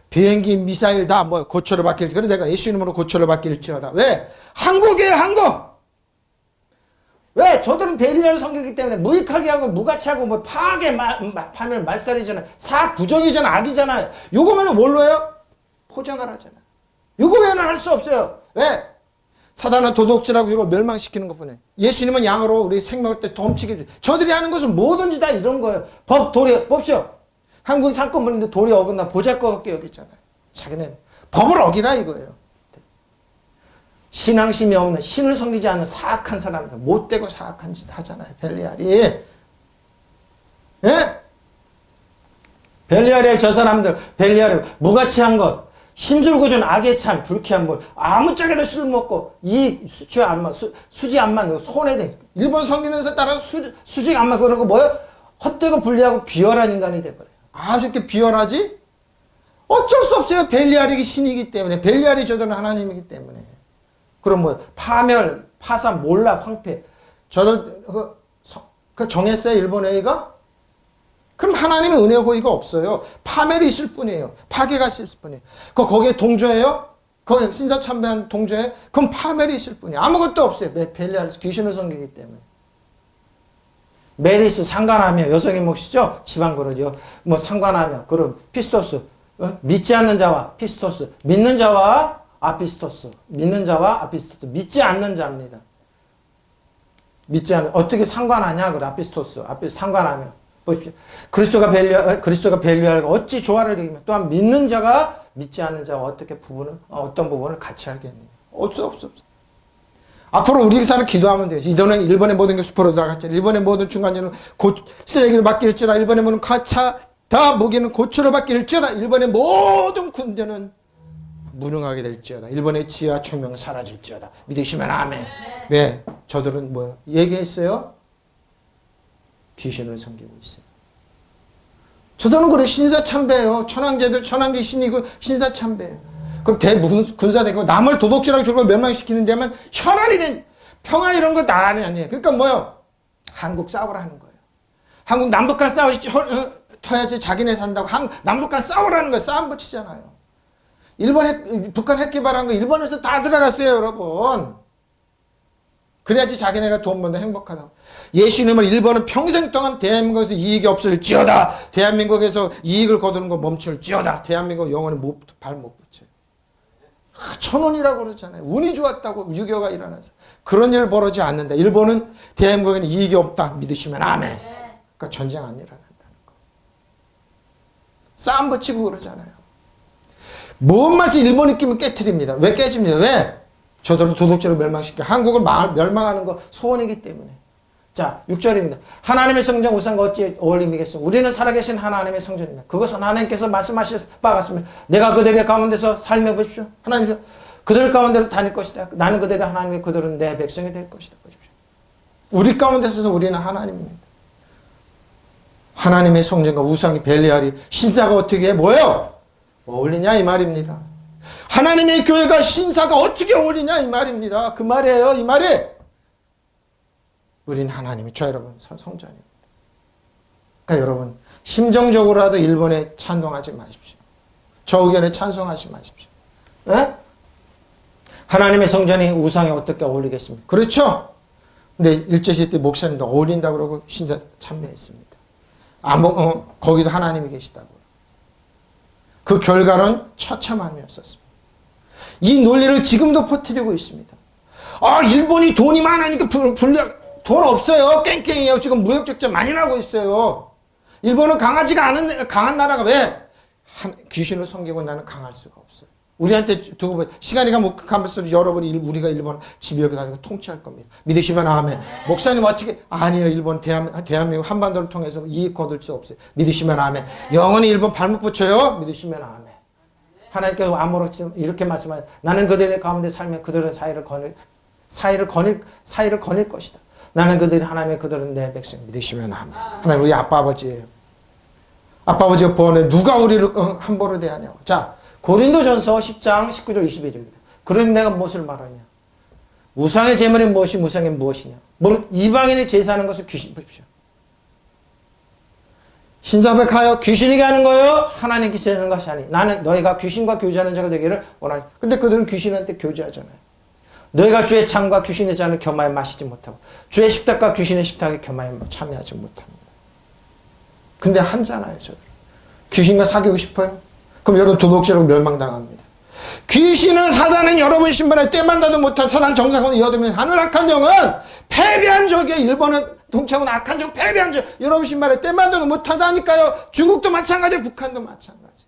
비행기, 미사일 다 고초를 받길지. 그래서 내가 예수 이름으로 고초를 받길지어다. 왜? 한국이에요, 한국. 왜? 저들은 벨리알을 섬기기 때문에 무익하게 하고 무가치하고 파괴, 파멸, 말살이잖아요. 사악부정이잖아, 악이잖아요. 요거면은 뭘로 해요? 포장을 하잖아요. 요거 외에는 할 수 없어요. 왜? 사단은 도둑질하고 이걸 멸망시키는 것뿐이에요. 예수님은 양으로 우리 생명을 때 dom치게 해주죠. 저들이 하는 것은 뭐든지 다 이런 거예요. 법시오. 한국이 상권분인데 도리 어긋나 보잘것없게 여기잖아요. 자기는 법을 어기라 이거예요. 신앙심이 없는, 신을 섬기지 않는 사악한 사람들, 못되고 사악한 짓 하잖아요. 벨리알이. 예? 벨리알이 저 사람들, 벨리알이 무가치한 것, 심술구준 악의 참, 불쾌한 물, 아무짝에도 술 먹고, 수지 안 맞는, 손해대. 일본 섬기면서 따라 수직 안 맞고, 그러고 헛되고 불리하고 비열한 인간이 돼버려요. 이렇게 비열하지? 어쩔 수 없어요. 벨리알이 신이기 때문에. 벨리알이 저들은 하나님이기 때문에. 그럼 파멸, 파산, 몰락, 황폐. 저들, 정했어요, 일본 A가? 그럼 하나님의 은혜 호의가 없어요. 파멸이 있을 뿐이에요. 파괴가 있을 뿐이에요. 거기에 동조해요? 거기에 신사참배한 동조해? 그럼 파멸이 있을 뿐이에요. 아무것도 없어요. 벨리알, 귀신을 섬기기 때문에. 메리스, 상관하며, 여성의 몫이죠? 지방그러죠. 상관하며, 그럼 피스토스. 믿지 않는 자와 피스토스. 믿는 자와 아피스토스. 믿는 자와 아피스토스. 믿지 않는 자입니다. 믿지 않는, 어떻게 상관하냐? 그래, 아피스토스. 상관하며. 보십시오. 그리스도가 벨리알과 어찌 조화를 이루며 또한 믿는 자가 믿지 않는 자와 어떤 부분을 같이 하겠느냐. 없어. 앞으로 우리 사람 기도하면 돼요. 이전에 일본의 모든 게 수포로 들어갔잖아요. 일본의 모든 중간지는 쓰레기를 맡길지어다. 일본의 모든 가차 다 무기는 고초를 받길지어다. 일본의 모든 군대는 무능하게 될지어다. 일본의 지혜와 총명은 사라질지어다. 믿으시면 아멘. 네, 저들은 얘기했어요? 귀신을 섬기고 있어요. 저들은 그래 신사참배예요. 천황제 신이고 신사참배예요. 그럼 군사되고 남을 도둑질하고 죽고 멸망시키는 데만 현안이 된 평화 이런 거 다 아니에요. 그러니까 한국 싸우라는 거예요. 한국 남북한 터야지 자기네 산다고 남북한 싸우라는 거예요. 싸움 붙이잖아요. 북한 핵 개발한 거 일본에서 다 들어갔어요, 여러분. 그래야지 자기네가 돈 번다 행복하다고. 예수님을 일본은 평생 동안 대한민국에서 이익이 없을지어다. 대한민국에서 이익을 거두는 거 멈출지어다. 대한민국 영원히 발 못 붙여요. 1,000원이라고 그러잖아요. 운이 좋았다고 유교가 일어나서. 그런 일 벌어지지 않는다. 일본은 대한민국에는 이익이 없다. 믿으시면 아멘. 그러니까 전쟁 안 일어난다는 거. 싸움 붙이고 그러잖아요. 뭔 맛이 일본이 끼면 깨트립니다. 왜 깨집니다? 왜? 저들은 도덕적으로 멸망시켜. 한국을 멸망하는 거 소원이기 때문에. 자, 6절입니다. 하나님의 성전 우상과 어찌 어울림이겠소? 우리는 살아계신 하나님의 성전입니다. 그것은 하나님께서 말씀하실 바 같습니다. 내가 그들의 가운데서 삶해 보십시오. 하나님께서 그들 가운데로 다닐 것이다. 나는 그들의 하나님이 그들은 내 백성이 될 것이다. 보십시오. 우리 가운데서 우리는 하나님입니다. 하나님의 성전과 우상이 벨리알이 신사가 어떻게 해? 뭐예요? 어울리냐 이 말입니다. 하나님의 교회가 신사가 어떻게 어울리냐 이 말입니다. 그 말이에요. 이 말이. 우린 하나님이 저 여러분 성전입니다. 그러니까 여러분 심정적으로라도 일본에 찬동하지 마십시오. 저 의견에 찬송하지 마십시오. 에? 하나님의 성전이 우상에 어떻게 어울리겠습니까? 그렇죠? 근데 일제시대 때 목사님도 어울린다고 그러고 신사 참여했습니다. 거기도 하나님이 계시다고. 그 결과는 처참함이었었습니다. 이 논리를 지금도 퍼뜨리고 있습니다. 일본이 돈이 많으니까 돈 없어요. 깽깽이에요. 지금 무역적자 많이 나고 있어요. 일본은 강한 나라가 왜? 귀신을 섬기고 나는 강할 수가 없어요. 우리한테 두고 봐. 시간이 가면서 여러분이 우리가 일본 지배하게 가지고 통치할 겁니다. 믿으시면 아멘. 목사님 어떻게? 아니에요. 일본 대한민국 한반도를 통해서 이익 거둘 수 없어요. 믿으시면 아멘. 영원히 일본 발목 붙여요. 믿으시면 아멘. 하나님께서 아무렇지 이렇게 말씀하세요. 나는 그들의 가운데 살면 그들은 사이를 거닐 것이다. 나는 그들이 하나님의 그들은 내 백성. 믿으시면 아멘. 하나님 우리 아빠 아버지예요. 아빠 아버지가 보내 누가 우리를 함부로 대하냐고. 자, 고린도전서 10장 19절 21절입니다. 그럼 내가 무엇을 말하냐? 우상의 제물이 무엇이 우상이 무엇이냐? 이방인이 제사하는 것을 귀신 보십시오. 신사에 가요. 귀신에게 하는 거예요. 하나님께 제사하는 것이 아니. 나는 너희가 귀신과 교제하는 자가 되기를 원하니. 근데 그들은 귀신한테 교제하잖아요. 너희가 주의 창과 귀신의 잔을 겸하여 마시지 못하고 주의 식탁과 귀신의 식탁에 겸하여 참여하지 못합니다. 근데 한잖아요. 저들. 귀신과 사귀고 싶어요? 그럼 여러분 도덕질로 멸망당합니다. 귀신은 사단은 여러분 신발에 때만 닿도 못한 사단 정상으로 이어두면 하늘 악한 영은 패배한 적이에요. 일본은 동창은 악한 적 패배한 적. 여러분 신발에 때만 닿도 못하다니까요. 중국도 마찬가지예요. 북한도 마찬가지.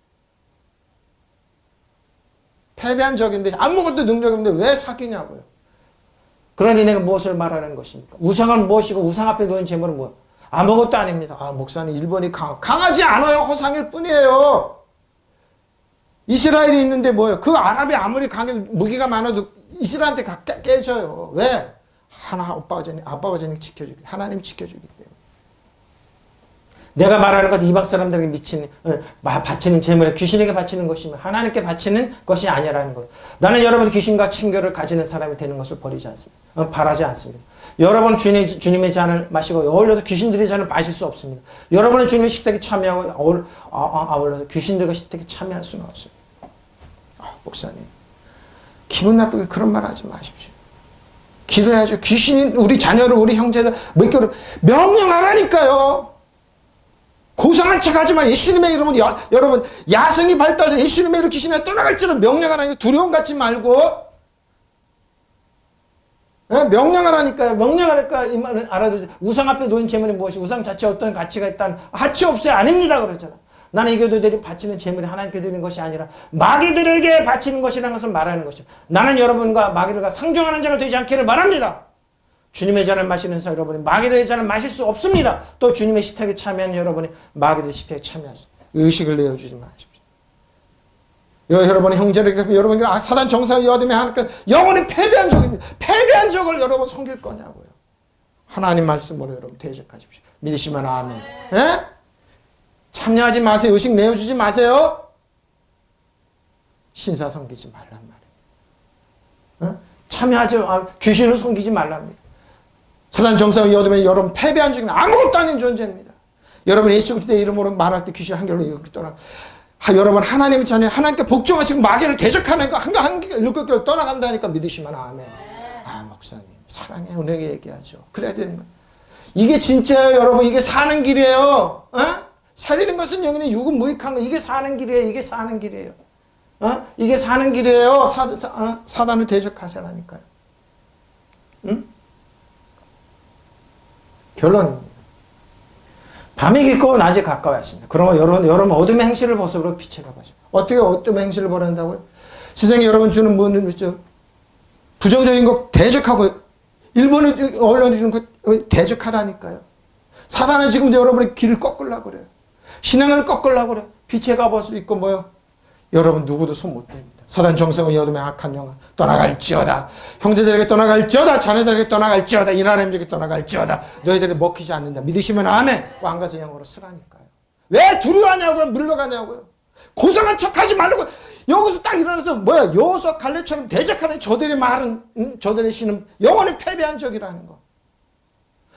패배한 적인데 아무것도 능력이 없는데 왜 사귀냐고요. 그러니 내가 무엇을 말하는 것입니까? 우상은 무엇이고 우상 앞에 놓인 재물은 무엇? 아무것도 아닙니다. 목사님 일본이 강하지 않아요. 허상일 뿐이에요. 이스라엘이 있는데 뭐예요? 그 아랍이 아무리 강해 무기가 많아도 이스라엘한테 깨져요. 왜? 아빠 아버지는 지켜주기 하나님 지켜주기 때문에. 내가 말하는 것 이방 사람들에게 바치는 재물에 귀신에게 바치는 것이면 하나님께 바치는 것이 아니라는 거예요. 나는 여러분 귀신과 친교를 가지는 사람이 되는 것을 바라지 않습니다. 여러분 주님의 잔을 마시고 어울려도 귀신들의 잔을 마실 수 없습니다. 여러분은 주님의 식탁에 참여하고 어울려서 귀신들과 식탁에 참여할 수는 없습니다. 목사님 기분 나쁘게 그런 말 하지 마십시오. 기도해야죠. 귀신이 우리 자녀를 우리 형제를 명령하라니까요. 고상한 척하지 마. 예수님의 이름으로 여러분 야성이 발달해 예수님의 이름으로 귀신이 떠나갈지는 명령하라니까. 두려움 갖지 말고 명령하라니까요. 명령하니까 이 말은 알아두세요. 우상 앞에 놓인 재물이 무엇이 우상 자체에 어떤 가치가 있다는 가치 없어요. 아닙니다. 그러잖아. 나는 이 교도들이 바치는 재물이 하나님께 드리는 것이 아니라 마귀들에게 바치는 것이라는 것을 말하는 것입니다. 나는 여러분과 마귀들과 상종하는 자가 되지 않기를 바랍니다. 주님의 잔을 마시는 사 여러분이 마귀들의 잔을 마실 수 없습니다. 또 주님의 식탁에 참여하는 여러분이 마귀들의 식탁에 참여할 수 의식을 내어주지 마십시오. 여러분의 형제를 여러분이 사단 정상을 이어두며 하니까 영원히 패배한 적입니다. 패배한 적을 여러분 섬길 거냐고요. 하나님 말씀으로 여러분 대적하십시오. 믿으시면 아멘. 에? 참여하지 마세요. 의식 내어주지 마세요. 신사 섬기지 말란 말이에요. 참여하지 귀신을 섬기지 말랍니다. 사단 정상을 이어두면 여러분 패배한 적이 아무것도 아닌 존재입니다. 여러분 예수 그리스도의 이름으로 말할 때 귀신 한결로 이렇게 떠나. 여러분 하나님의 자녀 하나님께 복종하시고 마귀를 대적하는 거 한결로 떠나간다니까 믿으시면 아멘. 목사님 사랑의 은혜 얘기하죠. 그래야 되는 거예요. 이게 진짜예요, 여러분. 이게 사는 길이에요. 어? 살리는 것은 영원히 육은 무익한 거. 이게 사는 길이에요. 이게 사는 길이에요. 어? 이게 사는 길이에요. 사단을 대적하시라니까요. 응? 결론입니다. 밤이 깊고 낮이 가까웠습니다. 그러면 여러분 어둠의 행실을 벗어버리고 빛에 가보죠. 어떻게 어둠의 행실을 버린다고요? 세상에 여러분 주는 부정적인 거 대적하고 일본의 언론이 주는 거 대적하라니까요. 사단은 지금 여러분의 길을 꺾으려고 그래요. 신앙을 꺾으려고 그래요. 빛에 가벗을 입고 뭐요? 여러분 누구도 손 못 댑니다. 사단 정성은 어둠의 악한 영혼 떠나갈지어다. 형제들에게 떠나갈지어다. 자녀들에게 떠나갈지어다. 이 나라님에게 떠나갈지어다. 너희들이 먹히지 않는다. 믿으시면 아멘. 왕가서 영어로 쓰라니까요. 왜 두려워하냐고요? 물러가냐고요? 고상한 척하지 말라고. 여기서 딱 일어나서 뭐야? 여호수아 갈렙처럼 대적하는 저들의 말은 저들의 신은 영원히 패배한 적이라는 거.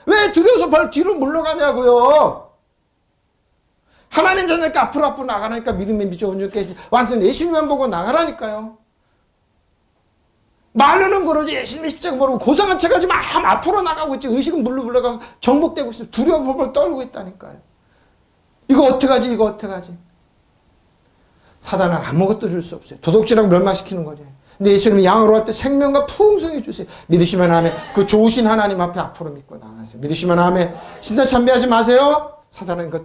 왜 두려워서 벌 뒤로 물러가냐고요? 하나님 전하니까 앞으로 나가라니까. 믿음의 미쳐 온전케 완성 예수님만 보고 나가라니까요. 말로는 그러지 예수님의 십자가 모르고 고상한 척하지 마. 앞으로 나가고 있지. 의식은 물러가고 정복되고 있어. 두려워 벌벌 떨고 있다니까요. 이거 어떡하지? 이거 어떡하지? 사단은 아무것도 줄 수 없어요. 도둑질하고 멸망시키는 거죠. 근데 예수님이 양으로 할 때 생명과 풍성히 주세요. 믿으시면 아멘. 그 좋으신 하나님 앞에 앞으로 믿고 나가세요. 믿으시면 아멘. 신사 참배하지 마세요. 사단은 그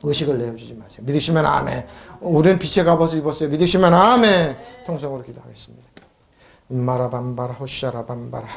의식을 내어주지 마세요. 믿으시면 아멘. 우리는 빛의 갑옷을 입었어요. 믿으시면 아멘. 통성으로 기도하겠습니다. 마라밤바라 호샤라밤바라